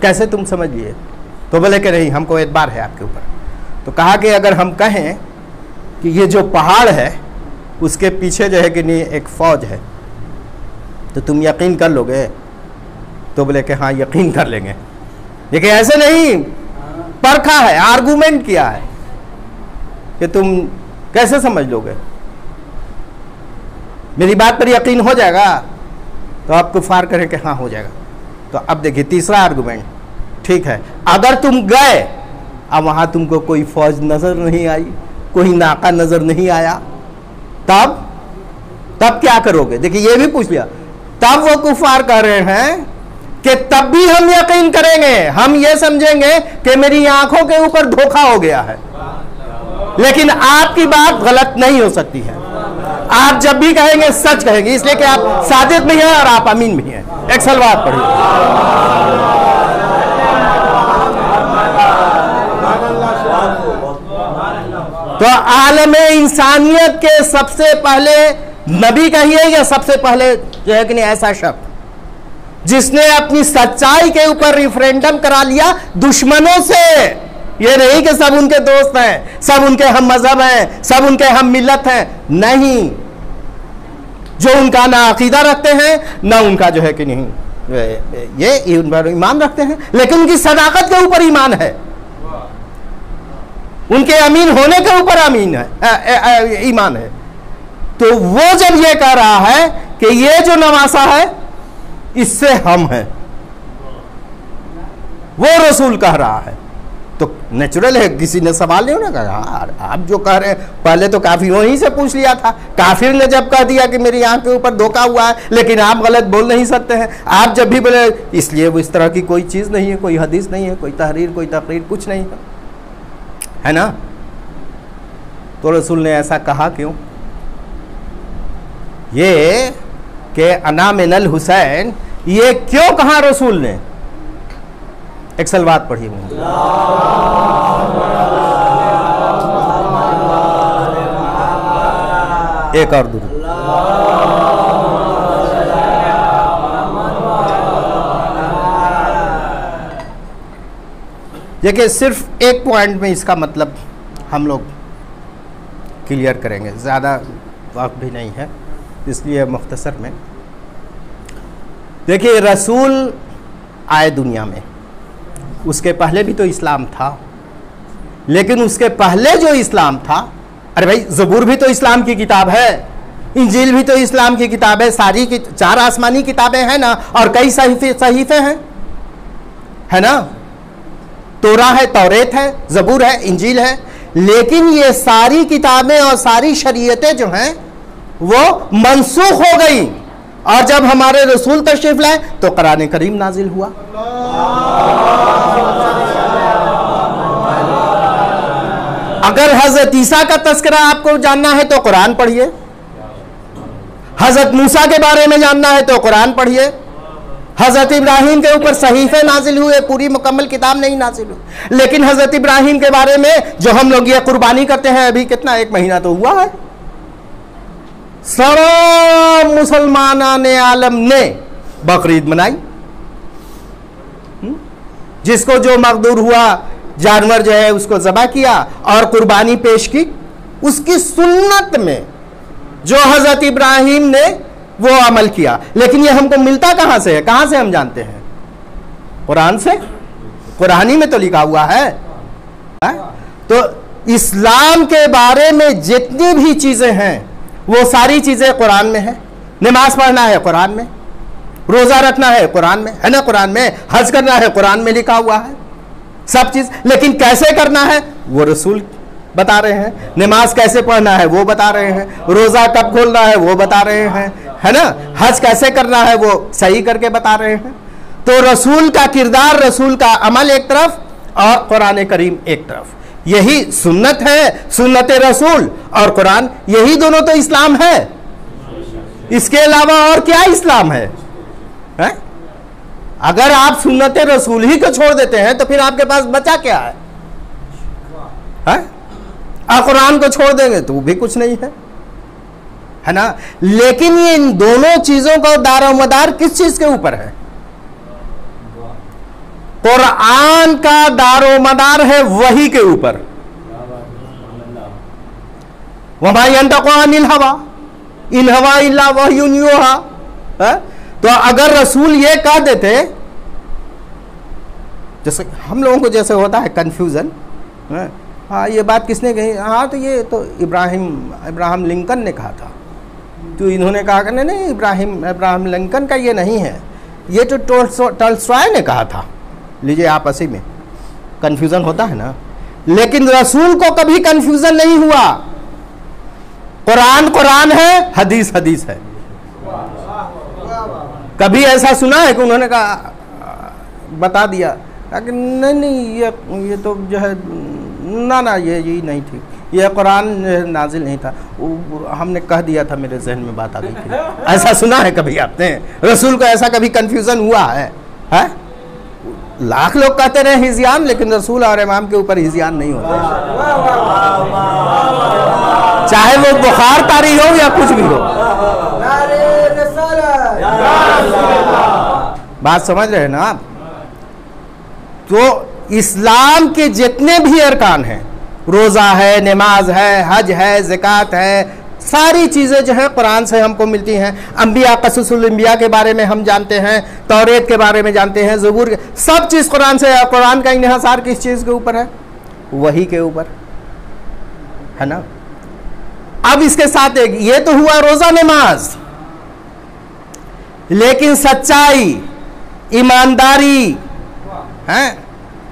कैसे तुम समझ लिए? तो बोले कि नहीं, हमको एतबार है आपके ऊपर। तो कहा कि अगर हम कहें कि ये जो पहाड़ है उसके पीछे जो है कि नहीं एक फौज है, तो तुम यकीन कर लोगे? तो बोले कि हाँ यकीन कर लेंगे। देखिए, ऐसे नहीं, परखा है, आर्गुमेंट किया है कि तुम कैसे समझ लोगे, मेरी बात पर यकीन हो जाएगा? तो आप कुफार करें कि हाँ हो जाएगा। तो अब देखिए तीसरा आर्गुमेंट, ठीक है, अगर तुम गए अब वहां तुमको कोई फौज नजर नहीं आई, कोई नाका नजर नहीं आया, तब क्या करोगे? देखिए, ये भी पूछ लिया। तब वो कुफार कह रहे हैं कि तब भी हम यकीन करेंगे, हम ये समझेंगे कि मेरी आंखों के ऊपर धोखा हो गया है, लेकिन आपकी बात गलत नहीं हो सकती है। आप जब भी कहेंगे सच कहेंगे, इसलिए कि आप सादिक भी हैं और आप अमीन भी हैं। एक सलवात पढ़िए। तो आलम इंसानियत के सबसे पहले नबी कहिए या सबसे पहले जो है कि नहीं ऐसा शख्स जिसने अपनी सच्चाई के ऊपर रिफरेंडम करा लिया दुश्मनों से। ये नहीं कि सब उनके दोस्त हैं, सब उनके हम मजहब हैं, सब उनके हम मिल्लत हैं, नहीं। जो उनका ना अकीदा रखते हैं ना उनका जो है कि नहीं ये ईमान रखते हैं, लेकिन उनकी सदाकत के ऊपर ईमान है, उनके अमीन होने के ऊपर अमीन है, ईमान है। तो वो जब ये कह रहा है कि ये जो नवासा है इससे हम हैं, वो रसूल कह रहा है, तो नेचुरल है, किसी ने सवाल नहीं होना कहा आप जो कह रहे हैं। पहले तो काफिरों ही से पूछ लिया था, काफिर ने जब कह दिया कि मेरी आंख के ऊपर धोखा हुआ है, लेकिन आप गलत बोल नहीं सकते हैं। आप जब भी बोले, इसलिए वो इस तरह की कोई चीज नहीं है, कोई हदीस नहीं है, कोई तहरीर कोई तकरीर कुछ नहीं है ना। तो रसूल ने ऐसा कहा क्यों? ये कि अना मिनल हुसैन, ये क्यों कहा रसूल ने? एक सलवात पढ़िए। एक और दूर। देखिए सिर्फ एक पॉइंट में इसका मतलब हम लोग क्लियर करेंगे, ज़्यादा वक्त भी नहीं है इसलिए मुख्तसर में। देखिए रसूल आए दुनिया में, उसके पहले भी तो इस्लाम था, लेकिन उसके पहले जो इस्लाम था, अरे भाई ज़बूर भी तो इस्लाम की किताब है, इंजील भी तो इस्लाम की किताब है, सारी की 4 आसमानी किताबें हैं ना, और कई सहीफे हैं, है ना। तोरा है, तौरेत है, ज़बूर है, इंजील है, लेकिन ये सारी किताबें और सारी शरीयतें जो हैं वो मनसूख हो गई, और जब हमारे रसूल तशरीफ लाए तो कुरान करीम नाजिल हुआ। अगर हजरत ईसा का तस्करा आपको जानना है तो कुरान पढ़िए, हजरत मूसा के बारे में जानना है तो कुरान पढ़िए, हजरत इब्राहिम के ऊपर सहीफे नाजिल हुए, पूरी मुकम्मल किताब नहीं नाजिल हुई, लेकिन हजरत इब्राहिम के बारे में जो हम लोग ये कुर्बानी करते हैं, अभी कितना 1 महीना तो हुआ है, सारा मुसलमान ने आलम ने बकरीद मनाई। जिसको जो मकदूर हुआ जानवर जो है उसको ज़बह किया और कुर्बानी पेश की। उसकी सुन्नत में जो हजरत इब्राहिम ने वो अमल किया, लेकिन ये हमको मिलता कहां से है? कहां से हम जानते हैं? कुरान से, कुरानी में तो लिखा हुआ है। तो इस्लाम के बारे में जितनी भी चीजें हैं वो सारी चीजें कुरान में है। नमाज पढ़ना है कुरान में, रोजा रखना है कुरान में, है ना, कुरान में, हज करना है कुरान में लिखा हुआ है सब चीज। लेकिन कैसे करना है वो रसूल बता रहे हैं, नमाज कैसे पढ़ना है वो बता रहे हैं, रोजा कब खोलना है वो बता रहे हैं, है ना, हज कैसे करना है वो सही करके बता रहे हैं। तो रसूल का किरदार, रसूल का अमल एक तरफ और कुरान करीम एक तरफ, यही सुन्नत है, सुन्नत रसूल और कुरान, यही दोनों तो इस्लाम है। इसके अलावा और क्या इस्लाम है? अगर आप सुन्नत रसूल ही को छोड़ देते हैं तो फिर आपके पास बचा क्या है? और कुरान को छोड़ देंगे तो वो भी कुछ नहीं है ना। लेकिन ये इन दोनों चीजों का दारोमदार किस चीज के ऊपर है? कुरान का दारोमदार है वही के ऊपर। वमा यंतक़ु अनिल हवा इन हवा इल्ला वह्युन यूहा। तो अगर रसूल ये कह देते, जैसे हम लोगों को जैसे होता है कंफ्यूजन, हाँ ये बात किसने कही, हाँ तो ये तो इब्राहिम लिंकन ने कहा था, तो इन्होंने कहा कि नहीं इब्राहिम लिंकन का ये नहीं है, ये तो टॉल्स्टॉय ने कहा था। लीजिए आपसी में कंफ्यूजन होता है ना, लेकिन रसूल को कभी कंफ्यूजन नहीं हुआ। कुरान कुरान है, हदीस हदीस है। कभी ऐसा सुना है कि उन्होंने कहा बता दिया कि नहीं ये तो जो है ना ये नहीं थी, ये कुरान नाजिल नहीं था, हमने कह दिया था, मेरे जहन में बात आ गई थी। ऐसा सुना है कभी आपने? रसूल को ऐसा कभी कंफ्यूजन हुआ है? लाख लोग कहते रहे हिज़ियान, लेकिन रसूल और इमाम के ऊपर हिज़ियान नहीं होता। चाहे वो बुखार तारी हो या कुछ भी हो। बात समझ रहे हैं ना आप? तो इस्लाम के जितने भी अरकान हैं, रोज़ा है, नमाज है, हज है, ज़कात है, सारी चीज़ें जो है कुरान से हमको मिलती हैं। अंबिया, क़ससुल अंबिया के बारे में हम जानते हैं, तौरेत के बारे में जानते हैं, ज़बूर, सब चीज़ कुरान से। कुरान का इन्हिसार किस चीज़ के ऊपर है? वही के ऊपर है ना। अब इसके साथ एक ये तो हुआ रोज़ा नमाज, लेकिन सच्चाई, ईमानदारी है,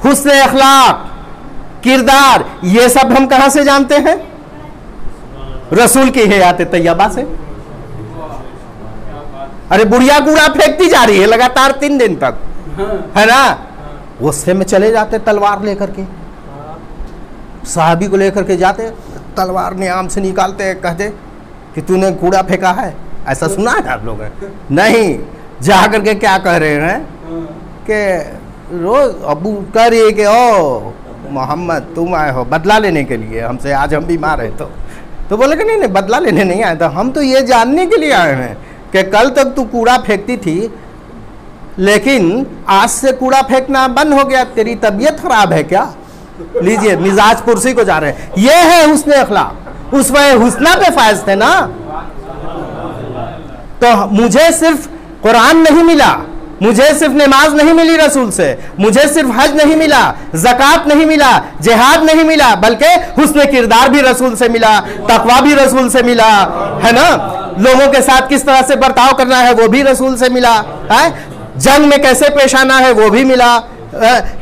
हुस्न अखलाक, किरदार, ये सब हम कहां से जानते हैं? रसूल की हयात तैयबा से। अरे बुढ़िया कूड़ा फेंकती जा रही है लगातार 3 दिन तक, है ना, गुस्से में चले जाते तलवार लेकर के, साहबी को लेकर के जाते, तलवार नियाम से निकालते, कहते कि तूने कूड़ा फेंका है। ऐसा सुना है आप लोग? नहीं, जा करके क्या कह रहे हैं कि रोज अबू कह रही है कि ओ मोहम्मद तुम आए हो बदला लेने के लिए हमसे, आज हम बीमार हैं। तो बोले कि नहीं नहीं, बदला लेने नहीं आए, तो हम तो ये जानने के लिए आए हैं कि कल तक तू कूड़ा फेंकती थी, लेकिन आज से कूड़ा फेंकना बंद हो गया, तेरी तबीयत खराब है क्या? लीजिए, मिजाज पुरसी को जा रहे हैं। ये है हुस्न अखलाक, उसमें हुस्ना पे फायज थे ना। तो मुझे सिर्फ कुरान नहीं मिला, मुझे सिर्फ नमाज नहीं मिली रसूल से, मुझे सिर्फ हज नहीं मिला, ज़कात नहीं मिला, जिहाद नहीं मिला, बल्कि हुस्न किरदार भी रसूल से मिला, तकवा भी रसूल से मिला, है ना। लोगों के साथ किस तरह से बर्ताव करना है वो भी रसूल से मिला है, जंग में कैसे पेश आना है वो भी मिला,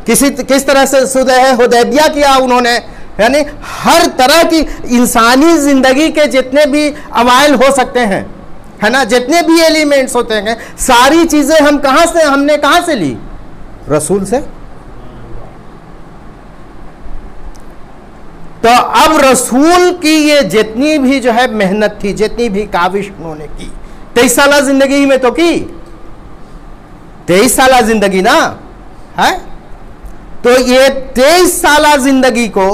किस तरह से सुलह हुदैबिया किया उन्होंने, यानी हर तरह की इंसानी जिंदगी के जितने भी अमाइल हो सकते हैं, है ना, जितने भी एलिमेंट्स होते हैं, सारी चीजें हमने कहां से ली? रसूल से। तो अब रसूल की ये जितनी भी जो है मेहनत थी, जितनी भी काविश उन्होंने की, 23 साल जिंदगी में तो की, 23 साल जिंदगी ना है। तो ये 23 साल जिंदगी को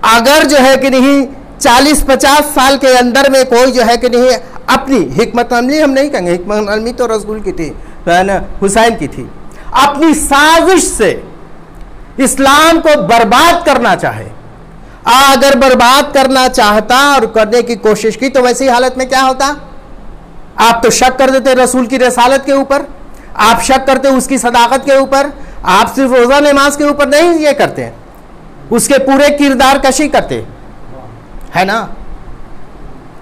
अगर जो है कि नहीं 40-50 साल के अंदर में कोई जो है कि नहीं अपनी हिकमत अमली, हम नहीं कहेंगे हिकमत अमली तो रसूल की थी, हुसैन की थी, अपनी साजिश से इस्लाम को बर्बाद करना चाहे, अगर बर्बाद करना चाहता और करने की कोशिश की, तो वैसी हालत में क्या होता? आप तो शक कर देते रसूल की रसालत के ऊपर, आप शक करते उसकी सदाकत के ऊपर, आप सिर्फ रोजा नमाज के ऊपर नहीं ये करते, उसके पूरे किरदार कशी करते, है ना।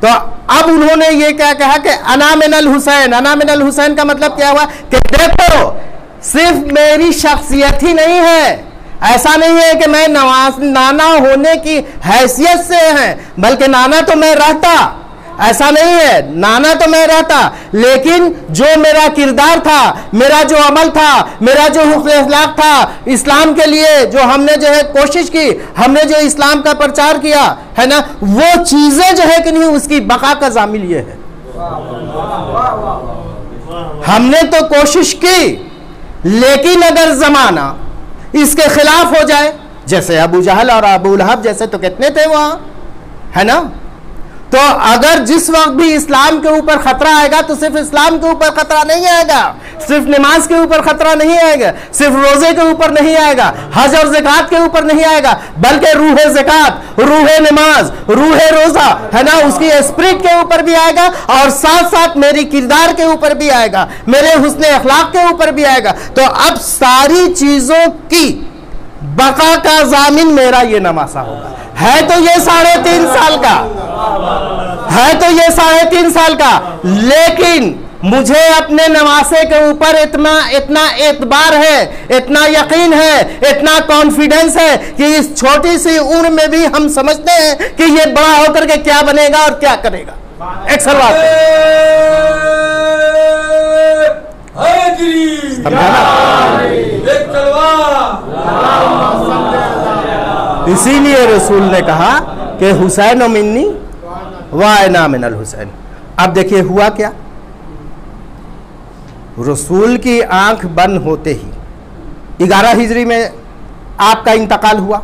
तो अब उन्होंने ये क्या कहा कि अना मिनल हुसैन। अना मिनल हुसैन का मतलब क्या हुआ कि देखो सिर्फ मेरी शख्सियत ही नहीं है, ऐसा नहीं है कि मैं नाना होने की हैसियत से है, बल्कि नाना तो मैं रहता, ऐसा नहीं है, नाना तो मैं रहता, लेकिन जो मेरा किरदार था, मेरा जो अमल था, मेरा जो हुस्न अखलाक था, इस्लाम के लिए जो हमने जो है कोशिश की, हमने जो इस्लाम का प्रचार किया, है ना, वो चीजें जो है कि नहीं उसकी बका का जामिल ये है। हमने तो कोशिश की, लेकिन अगर जमाना इसके खिलाफ हो जाए, जैसे अबू जहल और अबू लहब जैसे तो कितने थे वहां, है ना। तो अगर जिस वक्त भी इस्लाम के ऊपर खतरा आएगा, तो सिर्फ इस्लाम के ऊपर खतरा नहीं आएगा, सिर्फ नमाज के ऊपर खतरा नहीं आएगा, सिर्फ रोजे के ऊपर नहीं आएगा, हज और ज़कात के ऊपर नहीं आएगा, बल्कि रूह ज़कात, रूह नमाज, रूह रोजा, है ना, उसकी स्पिरिट के ऊपर भी आएगा, और साथ साथ मेरी किरदार के ऊपर भी आएगा, मेरे हुस्न अखलाक के ऊपर भी आएगा। तो अब सारी चीजों की बका का जामिन मेरा ये नमासा होगा। है तो ये 3.5 साल का, है तो ये 3.5 साल का, लेकिन मुझे अपने नवासे के ऊपर इतना एतबार है, इतना यकीन है, इतना कॉन्फिडेंस है कि इस छोटी सी उम्र में भी हम समझते हैं कि ये बड़ा होकर के क्या बनेगा और क्या करेगा। एक सलवार इसीलिए रसूल ने कहा कि हुसैन मिन्नी व अना मिनल हुसैन। अब देखिए हुआ क्या, रसूल की आंख बंद होते ही 11 हिजरी में आपका इंतकाल हुआ।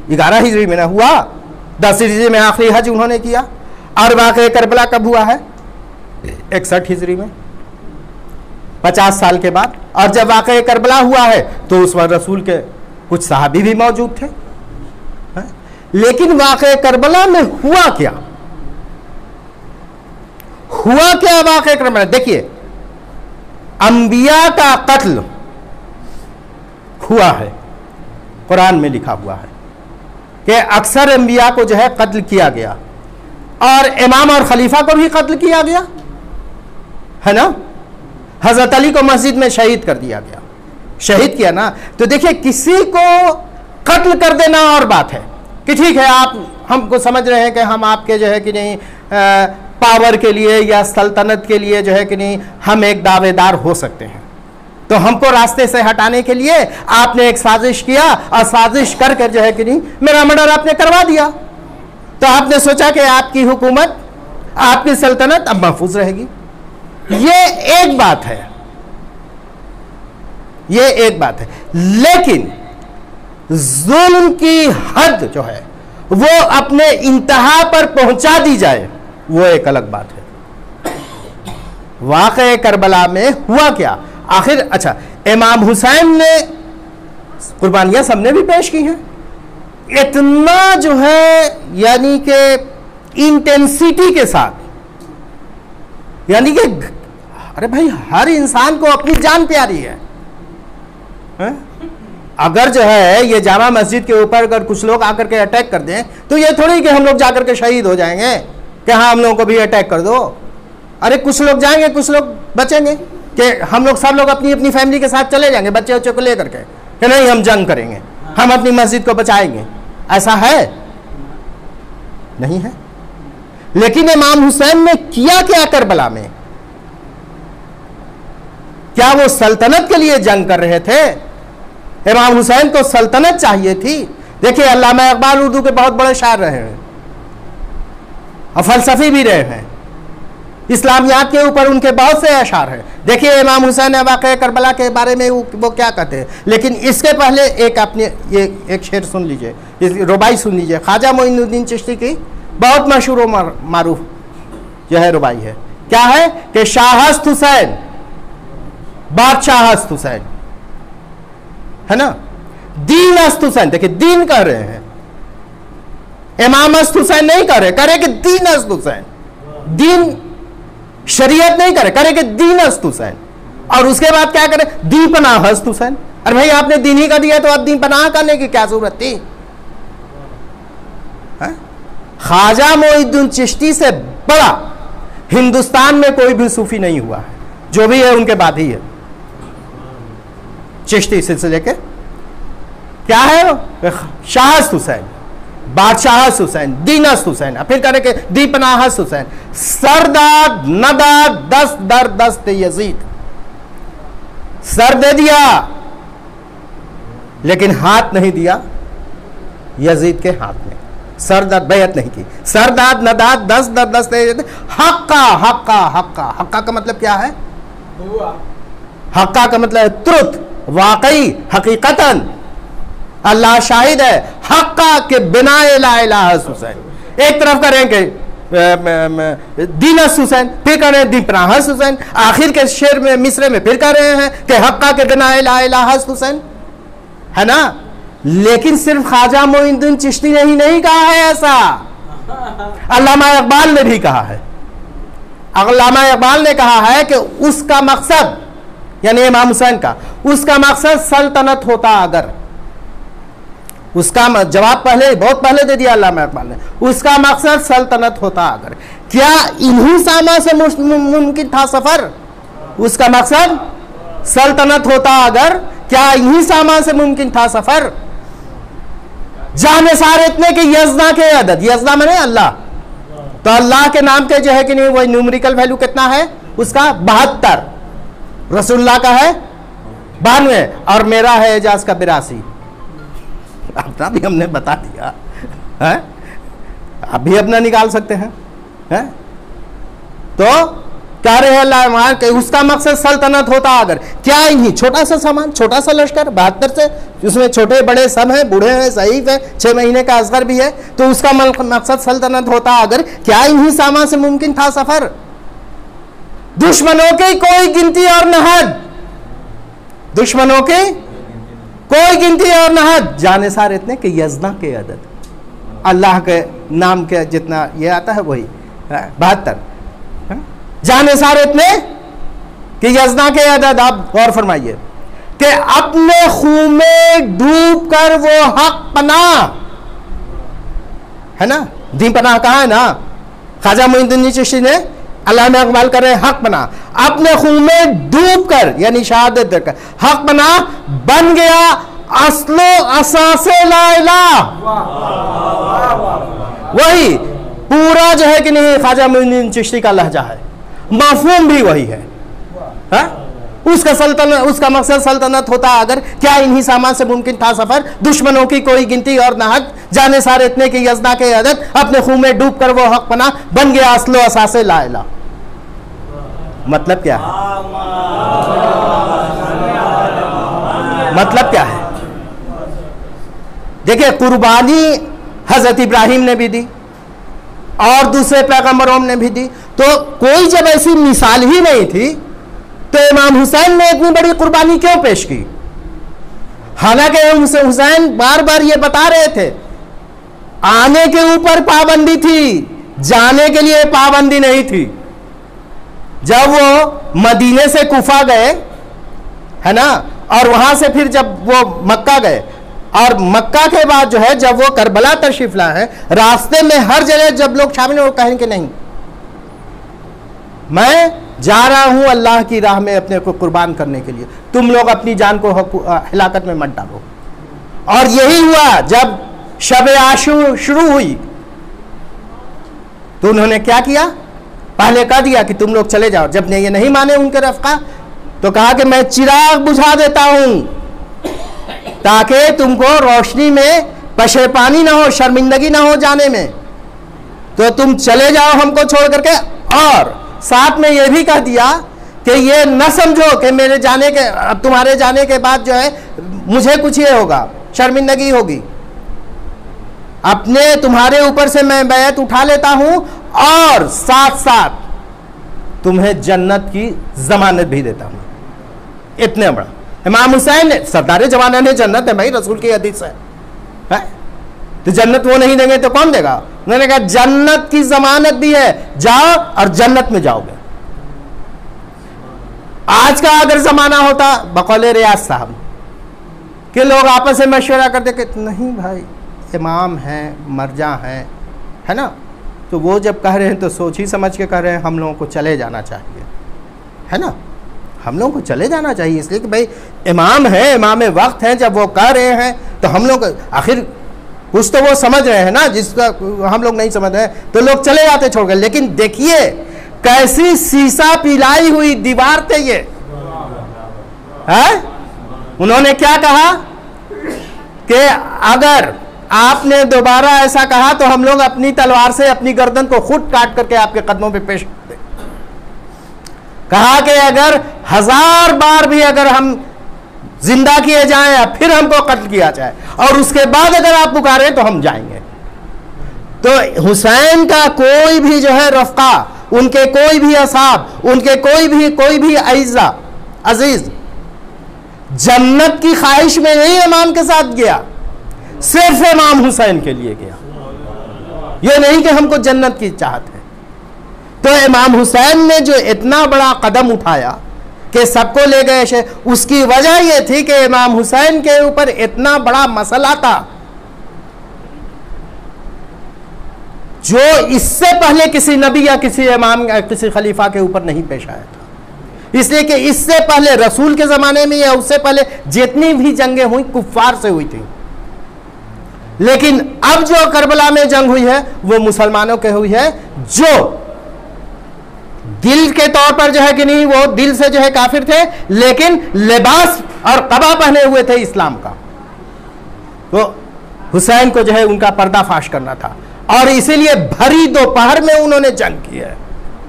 11 हिजरी में ना हुआ, 10 हिजरी में आखिरी हज उन्होंने किया। और वाक़या करबला कब हुआ है? 61 हिजरी में, 50 साल के बाद। और जब वाक़या करबला हुआ है तो उस वक्त रसूल के कुछ सहाबी भी मौजूद थे। लेकिन वाक़या करबला में हुआ क्या? हुआ क्या वाक़या करबला? देखिए, अंबिया का कत्ल हुआ है, कुरान में लिखा हुआ है कि अक्सर अंबिया को जो है कत्ल किया गया, और इमाम और खलीफा को भी कत्ल किया गया है ना। हजरत अली को मस्जिद में शहीद कर दिया गया, शहीद किया ना। तो देखिए, किसी को कत्ल कर देना और बात है कि ठीक है, आप हमको समझ रहे हैं कि हम आपके जो है कि नहीं पावर के लिए या सल्तनत के लिए जो है कि नहीं हम एक दावेदार हो सकते हैं, तो हमको रास्ते से हटाने के लिए आपने एक साजिश किया, और साजिश करके जो है कि नहीं मेरा मर्डर आपने करवा दिया। तो आपने सोचा कि आपकी हुकूमत, आपकी सल्तनत अब महफूज रहेगी। ये एक बात है, ये एक बात है। लेकिन जुल्म की हद जो है वो अपने इंतहा पर पहुंचा दी जाए, वो एक अलग बात है। वाक़या करबला में हुआ क्या आखिर? अच्छा, इमाम हुसैन ने कुर्बानियां सबने भी पेश की हैं। इतना जो है यानी कि इंटेंसिटी के साथ, यानी कि अरे भाई, हर इंसान को अपनी जान प्यारी है। अगर जो है ये जामा मस्जिद के ऊपर अगर कुछ लोग आकर के अटैक कर दें तो ये थोड़ी कि हम लोग जाकर के शहीद हो जाएंगे कि हाँ हम लोगों को भी अटैक कर दो। अरे कुछ लोग जाएंगे, कुछ लोग बचेंगे कि हम लोग सब लोग अपनी अपनी फैमिली के साथ चले जाएंगे, बच्चे बच्चों को लेकर के कि नहीं हम जंग करेंगे, हम अपनी मस्जिद को बचाएंगे। ऐसा है? नहीं है। लेकिन इमाम हुसैन ने किया क्या करबला में? क्या वो सल्तनत के लिए जंग कर रहे थे? इमाम हुसैन को सल्तनत चाहिए थी। देखिए, अल्लामा इकबाल उर्दू के बहुत बड़े शायर रहे हैं और फलसफी भी रहे हैं। इस्लामियात के ऊपर उनके बहुत से अशार हैं। देखिए, इमाम हुसैन ने वाक़या करबला के बारे में वो क्या कहते हैं। लेकिन इसके पहले एक आपने ये एक शेर सुन लीजिए, रुबाई सुन लीजिए। ख्वाजा मोइनुद्दीन चिश्ती की बहुत मशहूर और मारूफ जो है रुबाई है। क्या है कि शाहस्त हुसैन, बादशाहस्त हुसैन, है ना, दीन अस्त हुसैन। देखिए, दीन कह रहे हैं, इमाम अस्त हुसैन नहीं कह रहे, कह रहे कि दीन अस्त हुसैन। दीन शरीयत नहीं करे, करे कि दीन अस्त हुसैन। और उसके बाद क्या करे? दी पनाह हस्त हुसैन। अरे भाई, आपने दीन ही का दिया तो अब दी पनाह करने की क्या जरूरत थी? ख्वाजा मोइनुद्दीन चिश्ती से बड़ा हिंदुस्तान में कोई भी सूफी नहीं हुआ है, जो भी है उनके बाद ही है। चिश्ती सिलसिले के क्या है? शाहस्त हुसैन, बादशाहस्त हुसैन, दीनस्त हुसैन, फिर करे के दीपनाहस्त हुसैन, सरदाद नदाद दस्त दर दस्त यजीद। सर दे दिया लेकिन हाथ नहीं दिया यजीद के हाथ में। सरदाद बैत नहीं की। सरदाद नदाद दस्त दर दस्त यजीद। हक्का हक्का हक्का, हक्का का मतलब क्या है? हक्का का मतलब है ट्रुथ, वाकई, हकीकतन। अल्लाह शाहिद है, हक्का के बिना ला इलाहा हुसैन। एक तरफ करेंगे दीनस हुसैन, फिर कह रहे हैं दीपनाहस हुसैन, आखिर के शेर में मिसरे में फिर कह रहे हैं कि हक्का के बिना ला इलाहा हुसैन, है ना। लेकिन सिर्फ ख्वाजा मोइनुद्दीन चिश्ती ने ही नहीं कहा है ऐसा, अल्लामा इकबाल ने भी कहा है। अल्लामा इकबाल ने कहा है कि उसका मकसद, यानी इमाम हुसैन का, उसका मकसद सल्तनत होता अगर, उसका जवाब पहले, बहुत पहले दे दिया अल्लामा इकबाल ने, उसका मकसद सल्तनत होता अगर। क्या इन्हीं सामा से मुमकिन था सफर? उसका मकसद सल्तनत होता अगर, क्या इन्हीं सामा से मुमकिन था सफर? जाने सारे इतने कि यजना के अदद, यजना मैंने अल्लाह, तो अल्लाह के नाम के जो है कि नहीं वो न्यूमेरिकल वैल्यू कितना है उसका? 72। रसूलुल्लाह का है 92 और मेरा है एजाज का 82। अपना भी हमने बता दिया है, आप भी अपना निकाल सकते हैं, है? तो कह रहे हैं अल्लाह कि उसका मकसद सल्तनत होता अगर, क्या इन्हीं छोटा सा सामान, छोटा सा लश्कर 72 से, उसमें छोटे बड़े सब हैं, बूढ़े हैं, सहीफ है, 6 महीने का असगर भी है, तो उसका मकसद सल्तनत होता अगर, क्या इन्हीं सामान से मुमकिन था सफर? दुश्मनों की कोई गिनती और नहद, दुश्मनों की कोई गिनती और नहद, जाने सार इतने कि यजना के अदद, अल्लाह के नाम के जितना ये आता है वही 72, जाने सारे इतने कि यजना के अदद। आप गौर फरमाइए कि अपने खून में डूब कर वो हक पना है ना, दी पना कहा है ना, ख्वाजा मोइनुद्दीन चिश्ती ने अल्लाह में अकबाल कर रहे हैं, हक पना अपने खून में डूब कर, यानी शहादत देकर हक पना बन गया असलो असासे ला इलाह। वही पूरा जो है कि नहीं ख्वाजा मोइनुद्दीन चिश्ती का लहजा है, मफहूम भी वही है, हा? उसका सल्तनत, उसका मकसद सल्तनत होता अगर, क्या इन्हीं सामान से मुमकिन था सफर? दुश्मनों की कोई गिनती और नाहक, जाने सारे इतने की यजना के अदद, अपने खून में डूब कर वो हक पना बन गया असलो असासे ला इलाह। मतलब क्या है? मतलब क्या है? देखिए, कुर्बानी हजरत इब्राहिम ने भी दी और दूसरे पैगंबरों ने भी दी, तो कोई जब ऐसी मिसाल ही नहीं थी तो इमाम हुसैन ने इतनी बड़ी कुर्बानी क्यों पेश की? हालांकि हुसैन बार बार ये बता रहे थे, आने के ऊपर पाबंदी थी, जाने के लिए पाबंदी नहीं थी। जब वो मदीने से कुफा गए है ना, और वहां से फिर जब वो मक्का गए, और मक्का के बाद जो है जब वो करबला तशरीफ ला है, रास्ते में हर जगह जब लोग शामिल हो कहेंगे नहीं, मैं जा रहा हूं अल्लाह की राह में अपने को कुर्बान करने के लिए, तुम लोग अपनी जान को हिलाकत में मत डालो। और यही हुआ जब शब आशूर शुरू हुई तो उन्होंने क्या किया? पहले कह दिया कि तुम लोग चले जाओ। जब ये नहीं माने उनके रफ़्का, तो कहा कि मैं चिराग बुझा देता हूं ताकि तुमको रोशनी में पशेपानी ना हो, शर्मिंदगी ना हो जाने में, तो तुम चले जाओ हमको छोड़ करके। और साथ में यह भी कह दिया कि ये न समझो कि मेरे जाने के, तुम्हारे जाने के बाद जो है मुझे कुछ ये होगा, शर्मिंदगी होगी, अपने तुम्हारे ऊपर से मैं बैत उठा लेता हूं और साथ साथ तुम्हें जन्नत की जमानत भी देता हूं। इतने बड़ा इमाम हुसैन ने, सरदार जमाना ने जन्नत है भाई, रसूल की हदीस है? तो जन्नत वो नहीं देंगे तो कौन देगा? उन्होंने कहा जन्नत की जमानत भी है, जाओ और जन्नत में जाओगे। आज का अगर जमाना होता बकौले रियाज साहब कि लोग आपस में मशवरा करते कि नहीं भाई इमाम हैं, मर्जा हैं, है ना, तो वो जब कह रहे हैं तो सोच ही समझ के कह रहे हैं, हम लोगों को चले जाना चाहिए, है ना, हम लोगों को चले जाना चाहिए, इसलिए कि भाई इमाम है, इमाम वक्त हैं, जब वो कह रहे हैं तो हम लोग आखिर कुछ तो वो समझ रहे हैं ना, जिसका हम लोग नहीं समझ रहे, तो लोग चले जाते छोड़कर। लेकिन देखिए कैसी शीशा पिलाई हुई दीवार थे ये, है? उन्होंने क्या कहा कि अगर आपने दोबारा ऐसा कहा तो हम लोग अपनी तलवार से अपनी गर्दन को खुद काट करके आपके कदमों पे पेश कर दें। कहा कि अगर 1000 बार भी अगर हम जिंदा किए जाएं या फिर हमको कत्ल किया जाए और उसके बाद अगर आप पुकारें तो हम जाएंगे। तो हुसैन का कोई भी जो है रफ़्का, उनके कोई भी असाब, उनके कोई भी अजीज जन्नत की ख्वाहिश में नहीं इमाम के साथ गया, सिर्फ इमाम हुसैन के लिए गया। ये नहीं कि हमको जन्नत की चाहत है। तो इमाम हुसैन ने जो इतना बड़ा कदम उठाया कि सबको ले गए, उसकी वजह यह थी कि इमाम हुसैन के ऊपर इतना बड़ा मसला था जो इससे पहले किसी नबी या किसी इमाम या किसी खलीफा के ऊपर नहीं पेश आया था। इसलिए कि इससे पहले रसूल के ज़माने में या उससे पहले जितनी भी जंगें हुई कुफ्फार से हुई थी, लेकिन अब जो करबला में जंग हुई है वो मुसलमानों के हुई है, जो दिल के तौर पर जो है कि नहीं, वो दिल से जो है काफिर थे, लेकिन लिबास और कबा पहने हुए थे इस्लाम का। तो हुसैन को जो है उनका पर्दाफाश करना था और इसीलिए भरी दोपहर में उन्होंने जंग की है।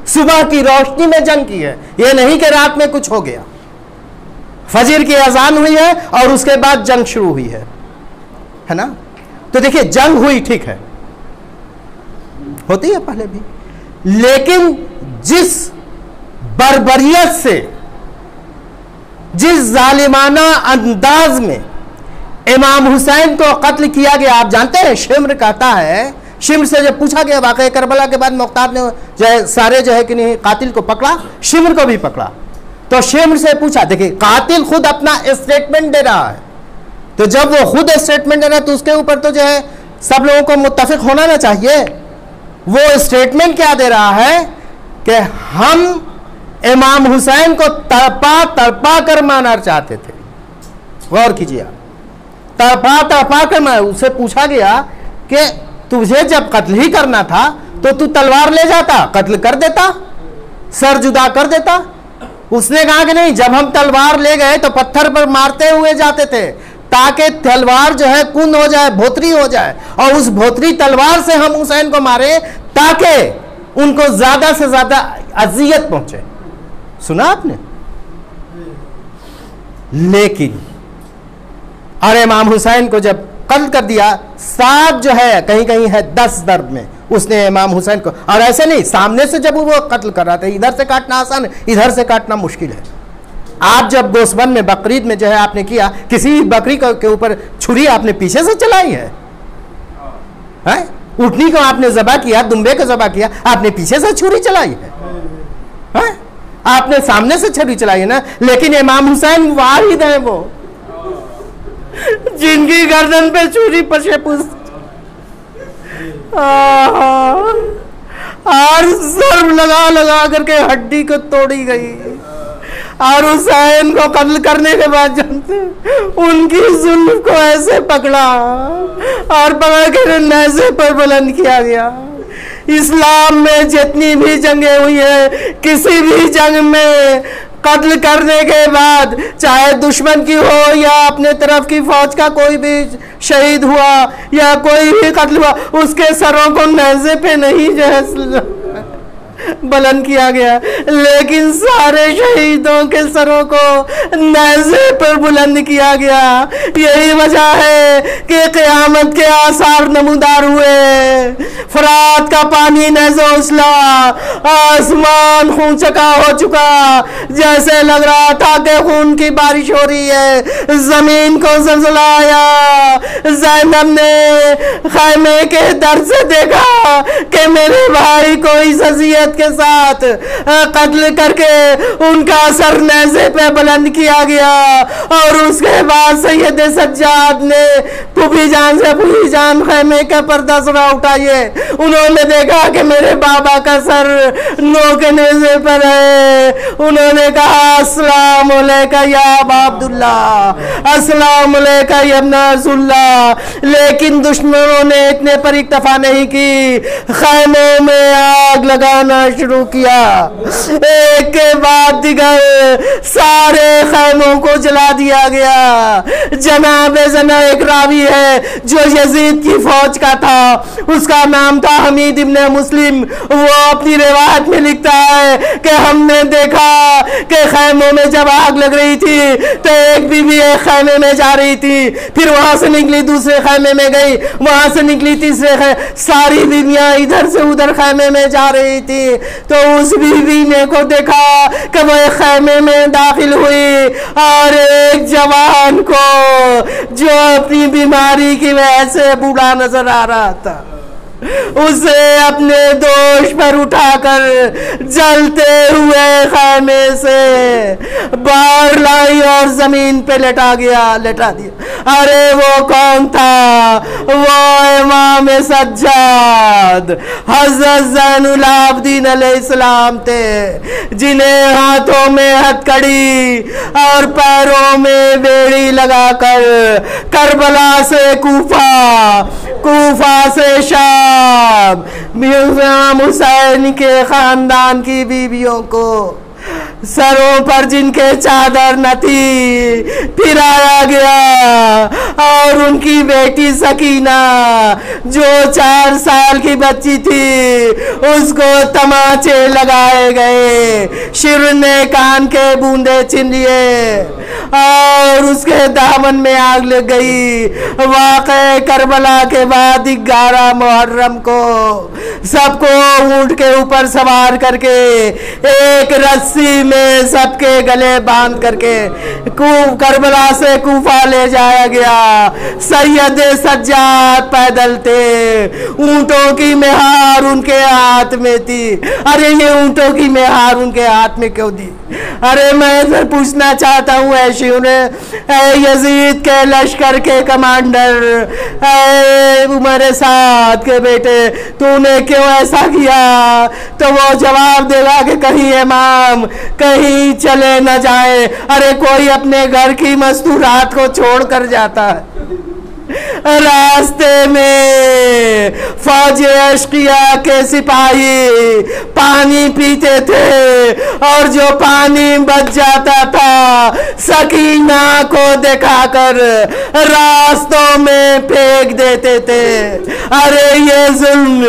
सुबह की रोशनी में जंग की है, यह नहीं कि रात में कुछ हो गया। फजर की अजान हुई है और उसके बाद जंग शुरू हुई है ना। तो देखिए जंग हुई, ठीक है, होती है पहले भी, लेकिन जिस बर्बरियत से, जिस जालिमाना अंदाज में इमाम हुसैन को कत्ल किया गया, आप जानते हैं शिम्र कहता है, शिम्र से जब पूछा गया वाक़या करबला के बाद मुख्तार ने जो है सारे जो है कि नहीं कातिल को पकड़ा, शिम्र को भी पकड़ा, तो शिम्र से पूछा, देखिए कातिल खुद अपना स्टेटमेंट दे रहा है, तो जब वो खुद स्टेटमेंट दे रहा है तो उसके ऊपर तो जो है सब लोगों को मुत्तफिक होना ना चाहिए। वो स्टेटमेंट क्या दे रहा है कि हम इमाम हुसैन को तड़पा तड़पा कर मारना चाहते थे। गौर कीजिए, तड़पा तड़पा कर मार। उससे पूछा गया कि तुझे जब कत्ल ही करना था तो तू तलवार ले जाता, कत्ल कर देता, सर जुदा कर देता। उसने कहा कि नहीं, जब हम तलवार ले गए तो पत्थर पर मारते हुए जाते थे ताकि तलवार जो है कुंद हो जाए, भोतरी हो जाए, और उस भोतरी तलवार से हम हुसैन को मारे ताकि उनको ज्यादा से ज्यादा अजियत पहुंचे। सुना आपने? लेकिन और इमाम हुसैन को जब कत्ल कर दिया, 7 जो है कहीं कहीं है 10 दर्ब में उसने इमाम हुसैन को, और ऐसे नहीं सामने से जब वो कत्ल कर रहा था, इधर से काटना आसान है, इधर से काटना मुश्किल है। आप जब गोस्बन में बकरीद में जो है आपने किया, किसी बकरी के ऊपर छुरी आपने पीछे से चलाई है? ऊँटनी को आपने ज़बह किया, दुम्बे को ज़बह किया, आपने पीछे से छुरी चलाई है? आपने सामने से छुरी चलाई है ना। लेकिन इमाम हुसैन वाहिद है वो जिनकी गर्दन पे छुरी पशे पुश और ज़र्ब लगा लगा करके हड्डी को तोड़ी गई, और हुसैन को कत्ल करने के बाद जानते उनकी जुल्फ को ऐसे पकड़ा और पकड़ के नेज़े पर बुलंद किया गया। इस्लाम में जितनी भी जंगें हुई है, किसी भी जंग में कत्ल करने के बाद, चाहे दुश्मन की हो या अपने तरफ की फौज का कोई भी शहीद हुआ या कोई भी कत्ल हुआ, उसके सरों को नेज़े पे नहीं जो है बुलंद किया गया, लेकिन सारे शहीदों के सरों को नेज़े पर बुलंद किया गया। यही वजह है कि क़यामत के आसार नमूदार हुए। फरात का पानी नेज़ो उछला, आसमान खून चका हो चुका, जैसे लग रहा था कि खून की बारिश हो रही है। जमीन को ज़लज़ला आया। ज़ैनब ने खैमे के दर से देखा कि मेरे भाई को इस अज़ियत के साथ कत्ल करके उनका सर नेज़े पे बुलंद किया गया। और उसके बाद सैयद सज्जाद ने फूफी जान से फूफी जान खैमे का पर्दा सुरा उठाइए, उन्होंने देखा कि मेरे बाबा का सर नो के नेज़े पर है। उन्होंने कहा अस्सलाम अलैका या अबा अब्दुल्ला, अस्सलाम अलैका या इब्न अब्दुल्ला। लेकिन दुश्मनों ने इतने पर इक्तफा नहीं की, खैमों में आग लगाना शुरू किया। एक के बाद दिगर सारे खैमों को जला दिया गया। जनाब जना एक रावी है जो यजीद की फौज का था, उसका नाम था हमीद इब्न मुस्लिम। वो अपनी रिवायत में लिखता है कि हमने देखा कि खैमों में जब आग लग रही थी तो एक बीवी एक खैमे में जा रही थी, फिर वहां से निकली दूसरे खैमे में गई, वहां से निकली तीसरे सारी बीवियां इधर से उधर खैमे में जा रही थी। तो उस बीवी ने को देखा कि वह खैमे में दाखिल हुई और एक जवान को जो अपनी बीमारी की वजह से बूढ़ा नजर आ रहा था, उसे अपने दोष पर उठाकर जलते हुए खैमे से बाहर लाई और जमीन पे लेटा दिया। अरे वो कौन था? वो इमाम सज्जाद हज़रत ज़ैनुल आबिदीन अलैहिस्सलाम थे, जिन्हें हाथों में हथकड़ी और पैरों में बेड़ी लगाकर करबला से कूफा से शाम इमाम हुसैन के खानदान की बीवियों को सरों पर जिनके चादर न थी फिराया गया, और उनकी बेटी सकीना जो 4 साल की बच्ची थी उसको तमाचे लगाए गए, शिर ने कान के बूंदे छीन लिए और उसके दामन में आग लग गई। वाक़े करबला के बाद 11 मुहर्रम को सबको ऊंट के ऊपर सवार करके एक रस्सी में सबके गले बांध करके करबला से कूफा ले जाया गया। सैयद सज्जाद पैदल थे, ऊंटों की मेहार उनके हाथ में थी। अरे ये ऊंटों की मेहार उनके हाथ में क्यों दी? अरे मैं पूछना चाहता हूँ यजीद के लश्कर के कमांडर उमर साद के बेटे, तूने क्यों ऐसा किया? तो वो जवाब देगा कि कहीं इमाम कहीं चले न जाए। अरे कोई अपने घर की मस्तूरात को छोड़ कर जाता है। रास्ते में फौज अश्किया के सिपाही पानी पीते थे और जो पानी बच जाता था सकीना को दिखाकर रास्तों में फेंक देते थे। अरे ये जुल्म,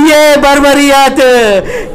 ये बर्बरियत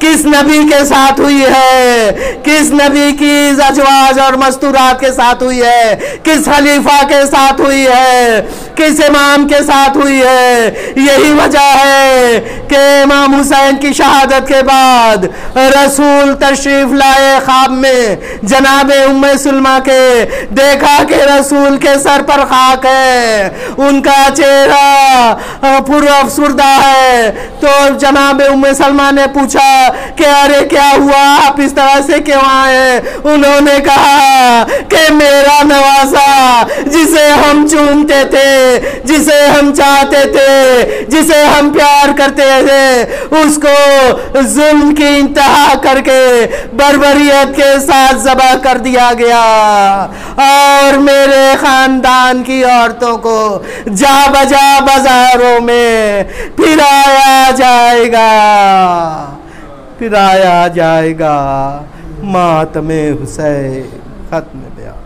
किस नबी के साथ हुई है? किस नबी की अजवाज और मस्तूरात के साथ हुई है? किस खलीफा के साथ हुई है? किस इमाम के साथ हुई है? यही वजह है कि इमाम हुसैन की शहादत के बाद रसूल तशरीफ लाए ख्वाब में जनाबे उम्मे सुलमा के, देखा कि रसूल के सर पर खाक है, उनका चेहरा पुरअफसुर्दा है। तो जनाबे उम्मे सलमा ने पूछा कि अरे क्या हुआ, आप इस तरह से क्यों आए? उन्होंने कहा कि मेरा नवासा जिसे हम चूमते थे, जिसे हम चाहते थे, जिसे हम प्यार करते थे, उसको जुल्म की इंतहा करके बर्बरियत के साथ ज़बह कर दिया गया और मेरे खानदान की औरतों को जा बजा बाजारों में फिराया जाएगा, फिराया जाएगा। मातमे हुसैन खत्म बयान।